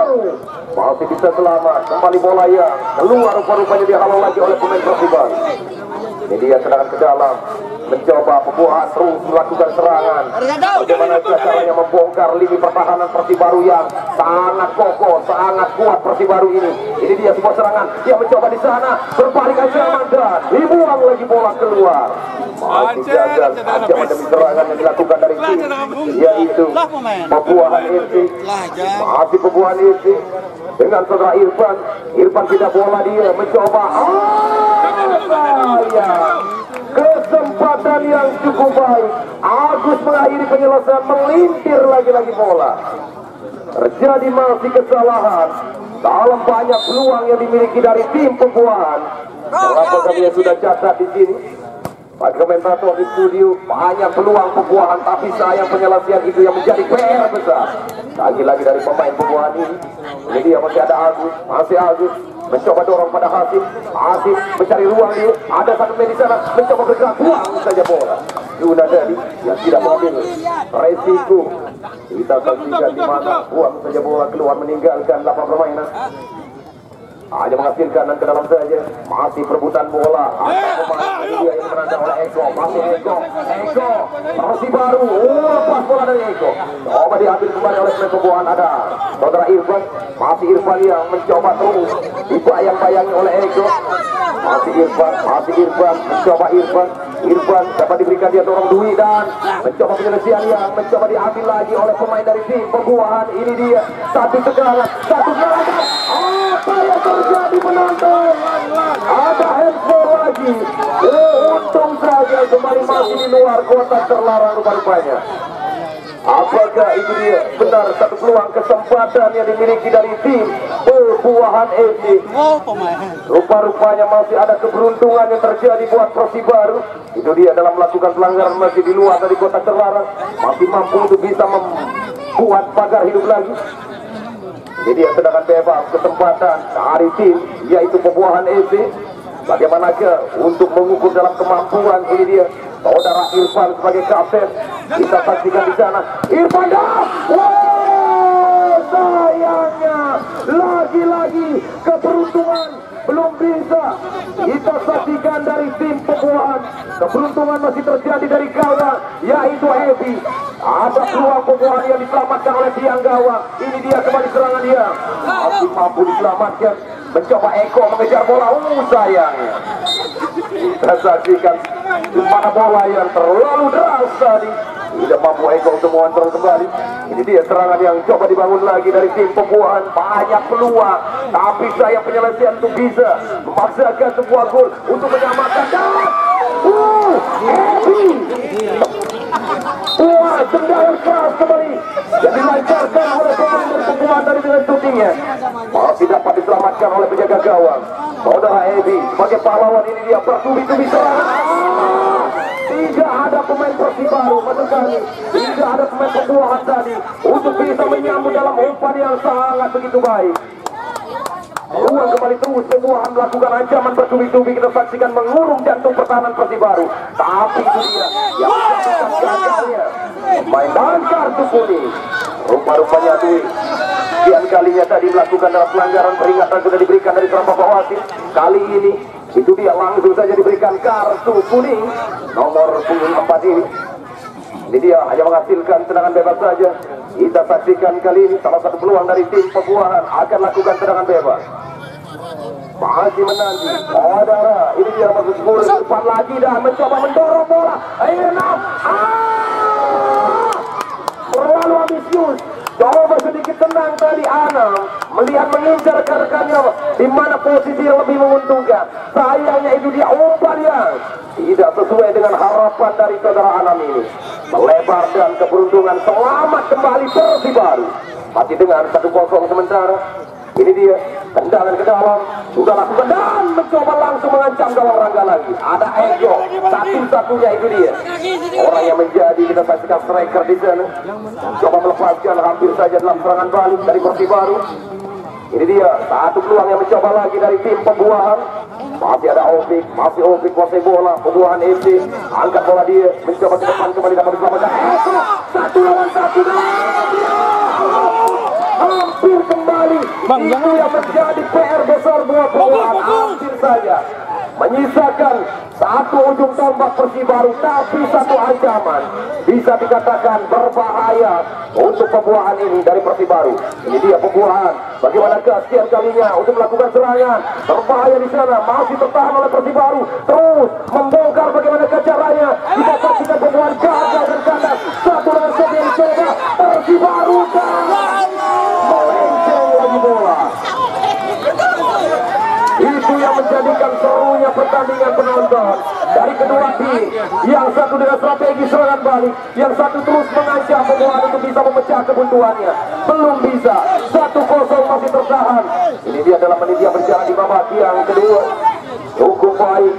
S2: Masih bisa selamat. Kembali bola yang keluar rupa-rupanya dihalau lagi oleh pemain Persibaru. Ini dia tendangan ke dalam. Mencoba Pebuahan terus melakukan serangan. Bagaimana caranya membongkar lini pertahanan Persibaru yang sangat kokoh, sangat kuat Persibaru ini. Ini dia sebuah serangan. Dia mencoba di sana, berbalik aja Mandan. Dibuang lagi bola keluar. Masih gagal ancaman demi serangan yang dilakukan dari tim, yaitu Pebuahan FC. Masih Pebuahan FC dengan saudara Irfan. Irfan tidak bola, dia mencoba. Kesempatan yang cukup baik. Agus mengakhiri penyelesaian, melintir lagi-lagi bola. Terjadi masih kesalahan dalam banyak peluang yang dimiliki dari tim Pebuahan. Apakah dia sudah catat di sini? Bagi komentator di studio, banyak peluang pembuahan, tapi sayang penyelesaian itu yang menjadi PR besar. Lagi-lagi dari pemain pembuahan ini. Ini dia masih ada Agus, mencoba dorong pada Hasim mencari ruang dia. Ada satu main di sana, mencoba bergerak, buang saja bola. Yuna Dadi yang tidak mengambil resiko. Kita saksikan di mana buang saja bola keluar meninggalkan lapangan permainan. Hanya menghasilkan dan ke dalam saja. Masih perebutan bola. Ini dia yang menandang oleh Eko. Masih Eko masih baru. Lepas bola dari Eko. Coba diambil kembali oleh pemain pembuahan. Ada saudara Irfan. Masih Irfan yang mencoba terus dibayang-bayangi oleh Eko. Masih Irfan mencoba Irfan dapat diberikan dia dorong Dwi dan mencoba penyelesaian yang mencoba diambil lagi oleh pemain dari tim pembuahan. Ini dia satu serangan. Apa yang terjadi penonton? Ada handball lagi. Untung saja kembali masih di luar kotak terlarang rupa-rupanya. Apakah itu dia benar satu peluang kesempatan yang dimiliki dari tim pembuahan FC? Rupa-rupanya masih ada keberuntungan yang terjadi buat Persibaru. Itu dia dalam melakukan pelanggaran masih di luar dari kotak terlarang, masih mampu untuk bisa membuat pagar hidup lagi. Jadi dia sedangkan bebas kesempatan dari tim yaitu pembuahan FC. Bagaimanakah untuk mengukur dalam kemampuan ini dia saudara Irfan sebagai kapten. Kita saksikan di sana Irfan dah. Sayangnya lagi-lagi keberuntungan belum bisa kita saksikan dari tim pembuahan. Keberuntungan masih terjadi dari gawang yaitu Ebi. Ada peluang pembuahan yang diselamatkan oleh tiang gawang. Ini dia kembali serangan dia. Masih mampu diselamatkan. Mencoba Eko mengejar bola. Sayangnya kita saksikan di mana bola yang terlalu deras tadi. Tidak mampu Eko untuk mengontrol kembali. Ini dia serangan yang coba dibangun lagi dari tim pembuahan. Banyak peluang, tapi saya penyelesaian untuk bisa memaksakan sebuah gol untuk menyamakan. Tendangan keras kembali yang dilancarkan oleh pemain pembuahan dari dengan shootingnya. Masih dapat diselamatkan oleh penjaga gawang saudara Ebi sebagai pahlawan. Ini dia bertubi-tubi serangan. Tidak ada pemain Persibaru, maksud kami tidak ada pemain pembuahan tadi untuk bisa menyambut dalam umpan yang sangat begitu baik. Ruang kembali terus pembuahan melakukan ancaman bertubi-tubi. Kita saksikan mengurung jantung pertahanan Persibaru. Tapi itu dia yang menjadikan gagalnya main dan kartu kuning. Rupa-rupanya Dwi sekian kalinya tadi melakukan dalam pelanggaran, peringatan sudah diberikan dari seorang bapak wasit. Kali ini itu dia langsung saja diberikan kartu kuning nomor 4 ini. Ini dia hanya menghasilkan tendangan bebas saja. Kita saksikan kali ini salah satu peluang dari tim pembuahan akan lakukan tendangan bebas. Masih menanti. Saudara, ini dia masuk 10 depan lagi dan mencoba mendorong bola. Terlalu ambisius. Coba sedikit tenang tadi Anam melihat mengincar rekan-rekannya di mana posisi yang lebih menguntungkan. Sayangnya itu dia umpan yang tidak sesuai dengan harapan dari saudara Anam ini. Melebar dan keberuntungan selamat kembali Persibaru. Masih dengan 1-0 sementara. Ini dia tendangan ke dalam sudah lakukan dan mencoba langsung mengancam gawang Rangga lagi. Ada Ego satu-satunya itu dia orang yang menjadi kita saksikan striker di sana. Coba melepaskan hampir saja dalam serangan balik dari Persibaru. Ini dia satu peluang yang mencoba lagi dari tim pembuahan. Masih ada Opik, kuasai bola pembuahan FC. Angkat bola dia mencoba ke depan kembali dapat diselamatkan. Ego 1-1 hampir kembali. Itu yang menjadi PR besar buat pembuahan. Hampir saja menyisakan satu ujung tombak Persibaru, tapi satu ancaman bisa dikatakan berbahaya untuk pembuahan ini dari Persibaru. Ini dia pembuahan. Bagaimana sekian kalinya untuk melakukan serangan berbahaya di sana, masih tertahan oleh Persibaru. Terus membongkar bagaimana caranya. Kita saksikan pembuahan gagal dan kandas. Satu dengan satu yang dicoba Persibaru dan melenceng lagi bola. Itu yang menjadikan serunya pertandingan penonton dari kedua tim. Yang satu dengan strategi serangan balik, yang satu terus mengancam pembuahan untuk bisa memecah kebuntuannya. Belum bisa. 1-0 masih tertahan. Ini dia dalam menit yang berjalan di babak yang kedua. Cukup baik.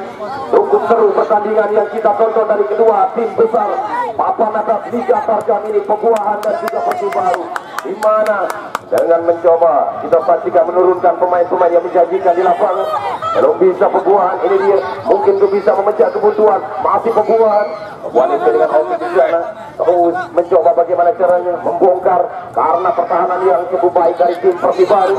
S2: Cukup seru pertandingan yang kita tonton dari kedua tim besar papan atas Liga Tarkam ini, Pebuahan dan juga Persibaru, di mana dengan mencoba kita pastikan menurunkan pemain-pemain yang menjanjikan di lapangan. Belum bisa Pebuahan, ini dia mungkin tuh bisa memecah kebutuhan. Masih Pebuahan itu dengan Opik di sana terus mencoba bagaimana caranya membongkar karena pertahanan yang cukup baik dari tim Persibaru.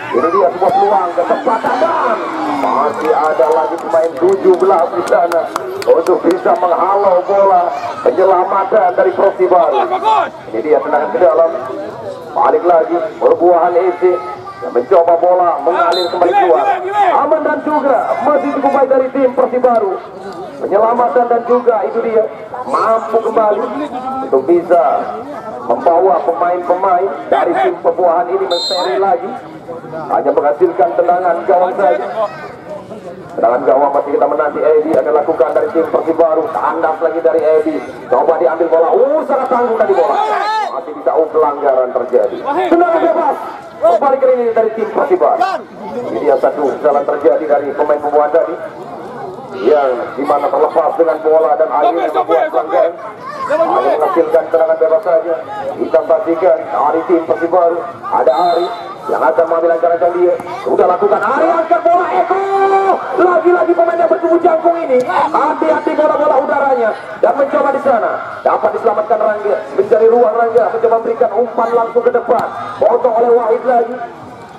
S2: Ini dia sebuah peluang kesempatan dan masih ada lagi pemain 17 di sana untuk bisa menghalau bola penyelamatan dari Persibaru. Ini dia tendangan ke dalam, balik lagi Perbuahan FC yang mencoba bola mengalir kembali keluar. Aman dan juga masih cukup baik dari tim Persibaru. Penyelamatan dan juga itu dia mampu kembali untuk bisa membawa pemain-pemain dari tim Pebuahan ini menseri lagi. Hanya menghasilkan tendangan gawang saja. Tendangan gawang masih kita menanti. Edi akan lakukan dari tim Persibaru. Tandas lagi dari Edi. Coba diambil bola. Sangat tanggung tadi bola. Masih bisa pelanggaran terjadi. Tendangan bebas. Kembali ke ini dari tim Persibaru. Ini dia satu kesalahan terjadi dari pemain Pebuahan tadi, yang dimana terlepas dengan bola dan akhirnya membuat pelanggaran. Hanya menghasilkan tendangan bebas saja. Kita saksikan dari tim Persibaru ada Ari yang akan mengambil ancang-ancang dia. Sudah lakukan Ari, angkat bola Eko. Lagi-lagi pemain yang bertubuh jangkung ini hati-hati bola-bola udaranya dan mencoba di sana. Dapat diselamatkan Rangga, mencari ruang Rangga, mencoba memberikan umpan langsung ke depan. Potong oleh Wahid lagi.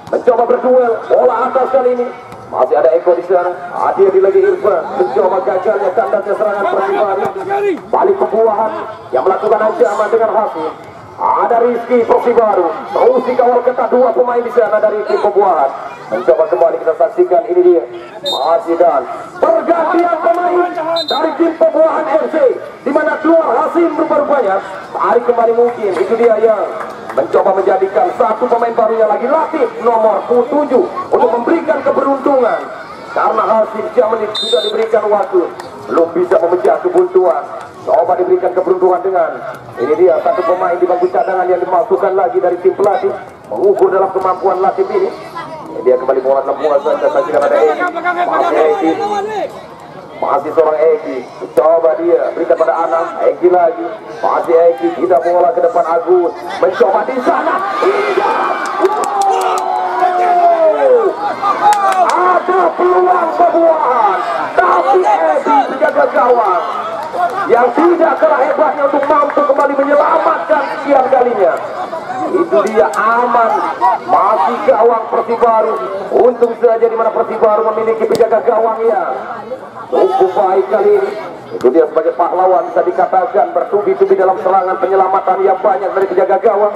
S2: Mencoba berduel, bola atas kali ini. Masih ada Eko di sana. Hadir lagi Irfan. Mencoba gagalnya tandasnya serangan Persibaru. Balik Pebuahan yang melakukan ancaman dengan hasil. Ada Rizky Persibaru. Terus dikawal ketat dua pemain di sana dari tim Pebuahan. Mencoba kembali kita saksikan, ini dia. Masih dan pergantian pemain dari tim Pebuahan FC, di mana keluar hasil berubah-ubahnya. Tarik kembali mungkin. Itu dia yang mencoba menjadikan satu pemain barunya lagi, Latif nomor 7, untuk memberikan keberuntungan. Karena hasil menit sudah diberikan waktu, belum bisa memecah kebuntuan. Coba diberikan keberuntungan dengan ini dia satu pemain di bangku cadangan yang dimasukkan lagi dari tim pelatih, mengukur dalam kemampuan Latif ini. Ini dia kembali bola lepas saja, saksikan ada Egi. Masih seorang Egi, coba dia berikan pada Anang. Egi lagi, masih Egi, tidak bola ke depan Agus, mencoba di sana. Ada peluang Pebuahan, tapi Egi menjaga gawang yang tidak kalah hebatnya untuk mampu kembali menyelamatkan sekian kalinya. Itu dia aman, masih gawang Persibaru. Untung saja di mana Persibaru memiliki penjaga gawang yang cukup baik kali ini. Itu dia sebagai pahlawan bisa dikatakan bertubi-tubi dalam serangan penyelamatan yang banyak dari penjaga gawang.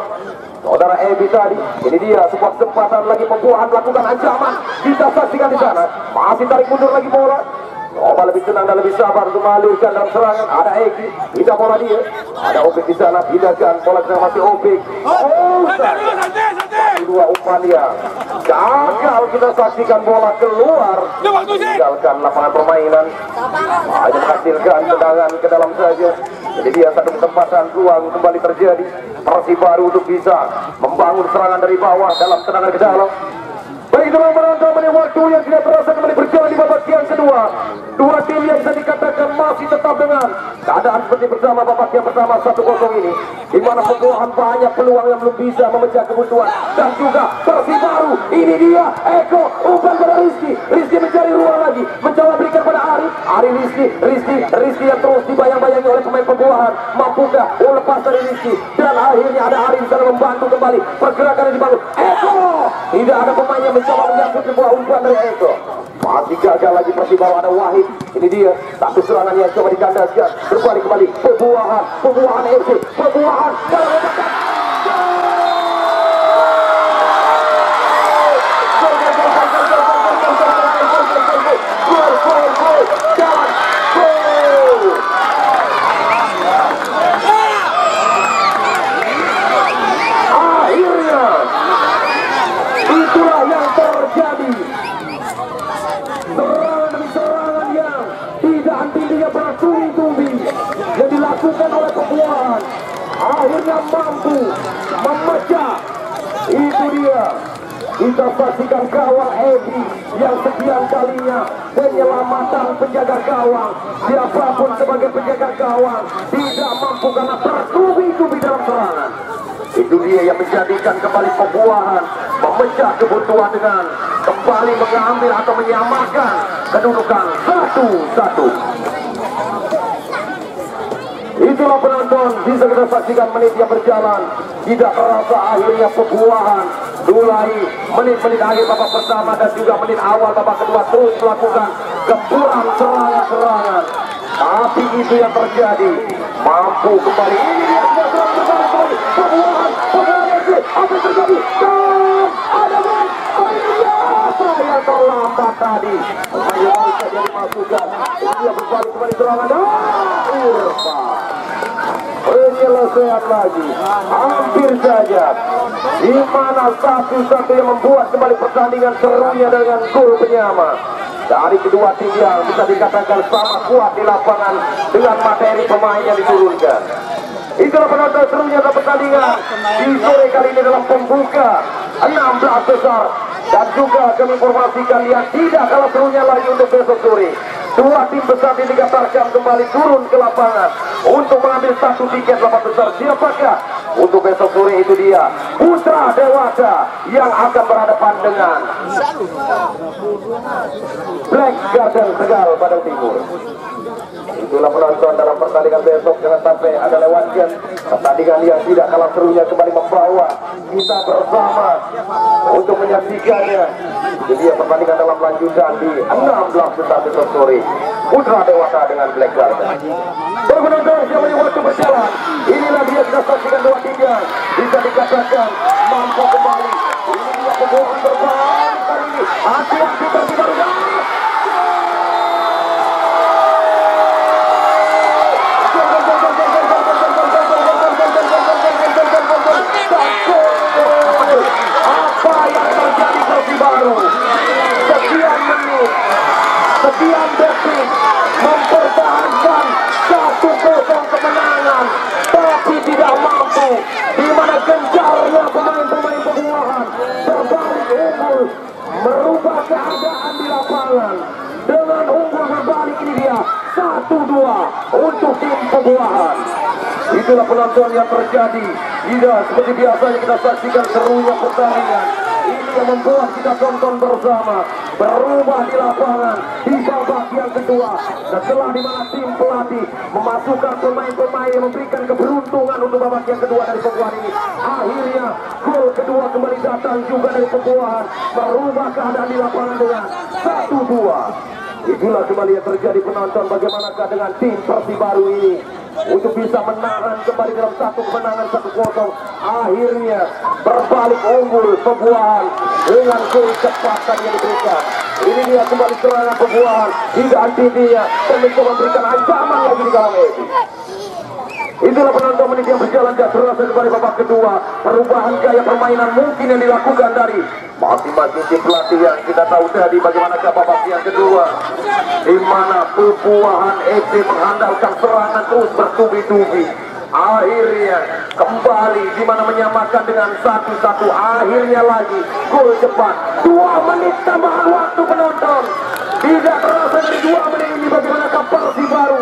S2: Saudara Ebi tadi, ini dia sebuah kesempatan lagi Pebuahan melakukan ancaman. Kita saksikan di sana, masih tarik mundur lagi bola. Coba lebih tenang dan lebih sabar untuk mengalirkan dalam serangan. Ada Egi, tidak bola dia. Ada Opik di sana, pindahkan bola ke masih Opik. Dua umpan yang gagal, kita saksikan bola keluar, tinggalkan lapangan permainan. Hanya menghasilkan tendangan ke dalam saja. Jadi dia satu kesempatan peluang kembali terjadi. Persibaru untuk bisa membangun serangan dari bawah dalam tendangan ke dalam. Baik teman-teman, waktu yang tidak terasa kembali berjalan di babak yang kedua. Dua tim yang bisa dikatakan masih tetap dengan keadaan seperti bersama babak yang pertama 1-0 ini, di mana Pebuahan banyak peluang yang belum bisa memecah kebutuhan, dan juga Persibaru. Ini dia Eko, umpan pada Rizky. Rizky mencari ruang lagi, mencoba berikan pada Ari Rizky yang terus dibayang-bayangi oleh pemain Pebuahan. Mampukah lepas dari Rizky, dan akhirnya ada Ari bisa membantu kembali pergerakan yang dibangun Eko. Tidak ada pemain yang mencoba menyambut sebuah umpan dari Eko. Masih gagal lagi Persibaru, ada Wahid. Ini dia satu serangan yang coba dikandaskan. Berbalik kembali Pebuahan FC. Pebuahan dalam ledakan. Akhirnya itulah yang terjadi. Serangan yang tidak henti-hentinya bertubi-tubi yang dilakukan oleh Pebuahan akhirnya mampu memecah. Itu dia kita saksikan gawang Edi yang sekian kalinya penyelamatan penjaga gawang. Siapapun sebagai penjaga gawang tidak mampu karena tertubi-tubi dalam serangan. Itu dia yang menjadikan kembali pembuahan, memecah kebutuhan dengan kembali mengambil atau menyamakan kedudukan 1-1. Itulah penonton, bisa kita saksikan menit yang berjalan. Tidak terasa akhirnya pembuahan. Mulai menit-menit akhir babak pertama dan juga menit awal babak kedua terus melakukan gempuran serangan-serangan. Tapi itu yang terjadi, mampu kembali. Ini dia pembuahan apa yang terjadi? Ada gol, yang terlambat tadi. Hanya bisa jadi masukan. Dia berbalik kembali serangan. Irfan. Penyelesaian lagi. Hampir saja. Di mana satu-satu yang membuat kembali pertandingan serunya dengan gol penyama. Dari kedua tim yang bisa dikatakan sama kuat di lapangan dengan materi pemain yang diturunkan. Itulah penonton serunya dalam pertandingan di sore kali ini dalam pembuka 16 besar. Dan juga kami informasikan yang tidak kalah serunya lagi untuk besok sore. Dua tim besar di Liga Tarkam kembali turun ke lapangan untuk mengambil satu tiket 8 besar. Siapakah? Untuk besok sore itu dia Putra Dewata yang akan berhadapan dengan Black Garden Tegal pada Timur. Itulah penonton dalam pertandingan besok. Jangan sampai ada lewatkan pertandingan yang tidak kalah serunya kembali membawa kita bersama untuk menyaksikannya. Jadi pertandingan dalam lanjutan di 16 besar besok sore, Putra Dewata dengan Black Garden. Penonton siapa yang waktu berjalan, inilah dia kita saksikan dua tim yang bisa dikatakan mampu kembali. Ini dia pembohongan berbalik kali ini. Hati-hati tertiba. Apa yang terjadi Persibaru? Sekian menit, sekian detik mempertahankan 1-0 kemenangan, tapi tidak mampu. Di mana gencarnya pemain-pemain pembuahan berbalik unggul, merubah keadaan di lapangan. Dengan unggul berbalik ini dia 1-2 untuk tim pembuahan. Itulah penonton yang terjadi. Tidak seperti biasanya kita saksikan serunya pertandingan. Ini yang membuat kita tonton bersama. Berubah di lapangan di babak yang kedua. Setelah di mana tim pelatih memasukkan pemain-pemain yang memberikan keberuntungan untuk babak yang kedua dari pembuahan ini. Akhirnya gol kedua kembali datang juga dari pembuahan. Merubah keadaan di lapangan dengan 1-2. Itulah kembali yang terjadi penonton. Bagaimanakah dengan tim Persibaru ini untuk bisa menahan kembali dalam satu kemenangan 1-0. Akhirnya berbalik unggul pembuahan dengan kecepatan yang diberikan. Ini dia kembali serangan pembuahan. Tidak anti-dia dan mencoba memberikan ancaman lagi di gawang Edi. Itulah penonton menit yang berjalan gak terasa kembali babak kedua. Perubahan gaya permainan mungkin yang dilakukan dari masing-masing tim pelatih yang kita tahu tadi bagaimana babak yang kedua, di mana pembuahan FC mengandalkan serangan terus bertubi-tubi. Akhirnya kembali di mana menyamakan dengan 1-1. Akhirnya lagi gol cepat. 2 menit tambahan waktu penonton. Tidak terasa dari 2 menit ini bagaimana Persibaru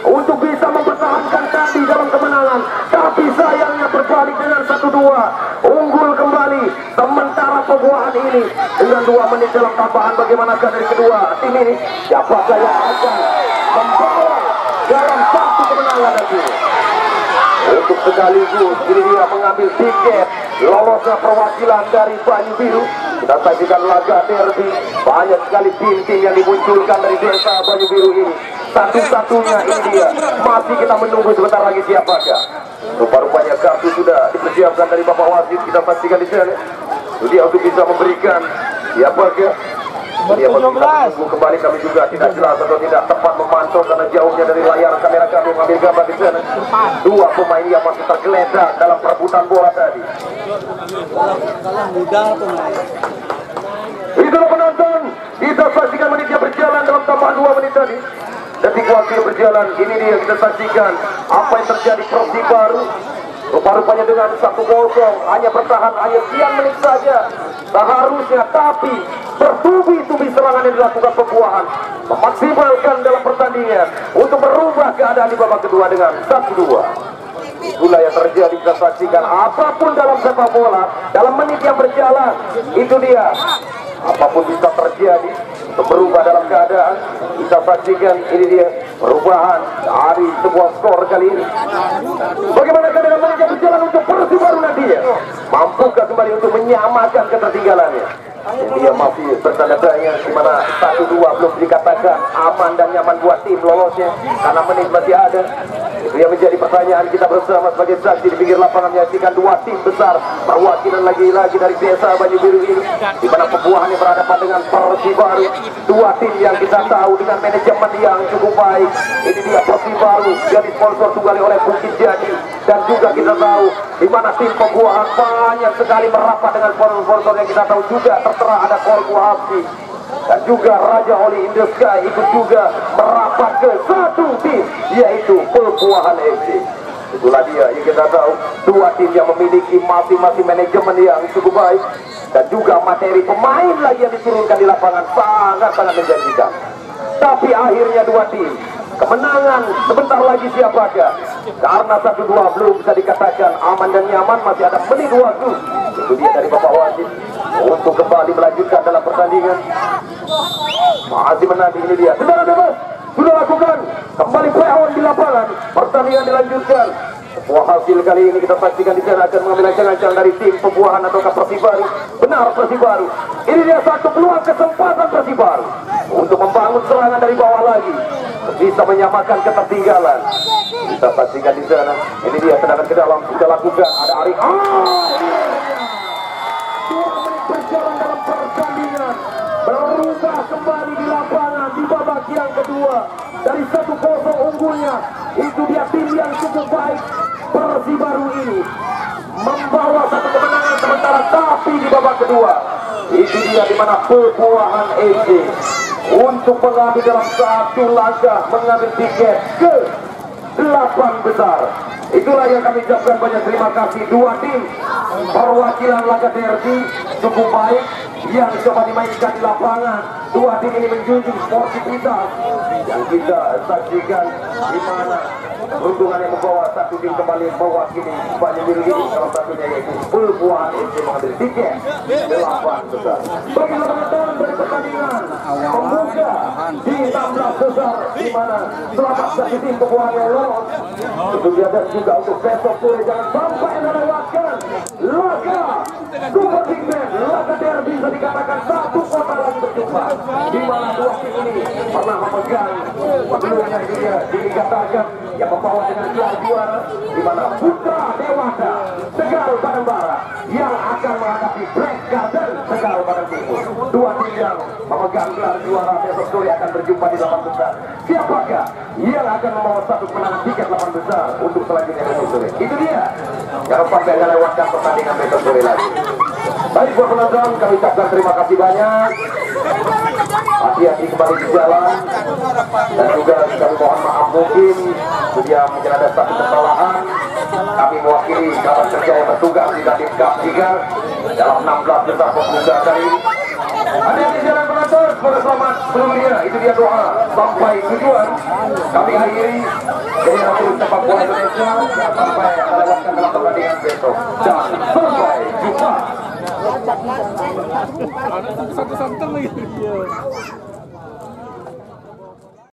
S2: untuk bisa mempertahankan tadi dalam kemenangan, tapi sayangnya berbalik dengan 1-2 unggul kembali. Sementara pembuahan ini dengan 2 menit dalam tambahan, bagaimanakah dari kedua tim ini? Siapakah yang akan membawa dalam satu kemenangan lagi? Untuk sekaligus ini dia mengambil tiket lolosnya perwakilan dari Banyu Biru. Kita saksikan laga derby, banyak sekali tim-tim yang dimunculkan dari desa Banyu Biru ini. Satu-satunya ini dia, masih kita menunggu sebentar lagi siapakah. Rupa-rupanya kartu sudah dipersiapkan dari Bapak Wasit, kita pastikan di sana. Dia untuk bisa memberikan siapakah. Dia menunggu kembali, kami juga tidak jelas atau tidak tepat memantau karena jauhnya dari layar kamera kami mengambil gambar di sana. 2 pemain yang masih tergeletak dalam perebutan bola tadi. Itulah penonton, kita saksikan menit yang berjalan dalam tambahan 2 menit tadi. Detik waktu yang berjalan, ini dia kita saksikan apa yang terjadi. Persibaru Rupa-rupanya dengan 1-0 hanya bertahan hanya sekian menit saja seharusnya, tapi bertubi-tubi serangan yang dilakukan Pebuahan memaksimalkan dalam pertandingan untuk merubah keadaan di babak kedua dengan 1-2. Itulah yang terjadi, kita saksikan apapun dalam sepak bola dalam menit yang berjalan, itu dia apapun bisa terjadi untuk berubah dalam keadaan. Kita saksikan ini dia perubahan dari sebuah skor kali ini. Bagaimana keadaan menit yang berjalan untuk Persibaru nantinya, mampukah kembali untuk menyamakan ketertinggalannya? Dia masih bertanda-tanya di mana 1-2 belum dikatakan aman dan nyaman buat tim lolosnya karena menit masih ada. Itu yang menjadi pertanyaan kita bersama sebagai saksi di pinggir lapangan, menyaksikan dua tim besar perwakilan lagi-lagi dari desa Banyu Biru ini, di mana Pebuahan yang berhadapan dengan Persibaru, dua tim yang kita tahu dengan manajemen yang cukup baik. Ini dia Persibaru yang disponsor tunggali oleh Bukit Jadi, dan juga kita tahu di mana tim Pebuahan banyak sekali merapat dengan sponsor yang kita tahu juga tertera ada Korku Hapsi dan juga Raja Oli in the Sky ikut juga merapat ke satu tim, yaitu Pebuahan FC. Itulah dia yang kita tahu, dua tim yang memiliki masing-masing manajemen yang cukup baik dan juga materi pemain lagi yang diturunkan di lapangan sangat-sangat menjanjikan. Tapi akhirnya dua tim kemenangan sebentar lagi siapakah? Karena 1-2 belum bisa dikatakan aman dan nyaman, masih ada menit waktu. Itu dia dari Bapak Wasit untuk kembali melanjutkan dalam pertandingan. Masih menanti, ini dia. Saudara bebas sudah lakukan kembali play on di lapangan. Pertandingan dilanjutkan. Sebuah hasil kali ini kita saksikan di sana akan mengambil ancang-ancang dari tim Pebuahan ataukah Persibaru. Benar Persibaru. Ini dia satu peluang kesempatan Persibaru untuk membangun serangan dari bawah lagi, bisa menyamakan ketertinggalan. Kita saksikan di sana. Ini dia tendangan ke dalam sudah lakukan. Ada Ari. 2 menit berjalan dalam pertandingan, berubah kembali di lapangan di babak yang kedua. Dari 1-0 unggulnya, itu dia tim yang cukup baik. Persibaru ini membawa satu kemenangan sementara, tapi di babak kedua itu dia di mana Pebuahan FC untuk mengambil dalam satu langkah mengambil tiket ke 8 besar. Itulah yang kami ucapkan banyak terima kasih. Dua tim perwakilan laga derby cukup baik yang coba dimainkan di lapangan. Dua tim ini menjunjung sportivitas yang kita saksikan, di mana peruntungan yang membawa satu tim kembali mewakili Banyu Biru ini, salah satunya yaitu Pebuahan FC mengambil tiket 8 besar. Bagaimana penonton dari pertandingan membuka di 16 besar, di mana selamat bagi tim Pebuahan yang lolos. Itu dia, dan juga untuk besok sore jangan sampai melewatkan laga Super Big Man, laga derby bisa dikatakan satu kota lagi berjumpa, di mana dua tim ini pernah memegang sebelumnya. Dia dikatakan yang membawa dengan gelar juara, di mana Putra Dewata Tegal Badembara yang akan menghadapi Black Garden Tegal Badeng Timur. Dua tim yang memegang gelar juara besok sore akan berjumpa di 8 besar. Siapakah yang akan membawa satu kemenangan tiket 8 besar untuk selanjutnya besok sore? Itu dia. Jangan sampai lewatkan pertandingan besok sore lagi. Baik buat penonton, kami ucapkan terima kasih banyak. Hati-hati kembali di jalan, dan juga kami mohon maaf mungkin sudah mungkin ada satu kesalahan. Kami mewakili kawan kerja yang bertugas di Dandim Cup 3 dalam 16 besar pemuda kali ini. Hati-hati jalan penonton, semoga selamat sebelum dia. Itu dia doa sampai tujuan. Kami akhiri dari hasil sepak bola Indonesia sampai melewatkan dalam pertandingan besok. Dan sampai jumpa.
S3: Satu-satu lagi.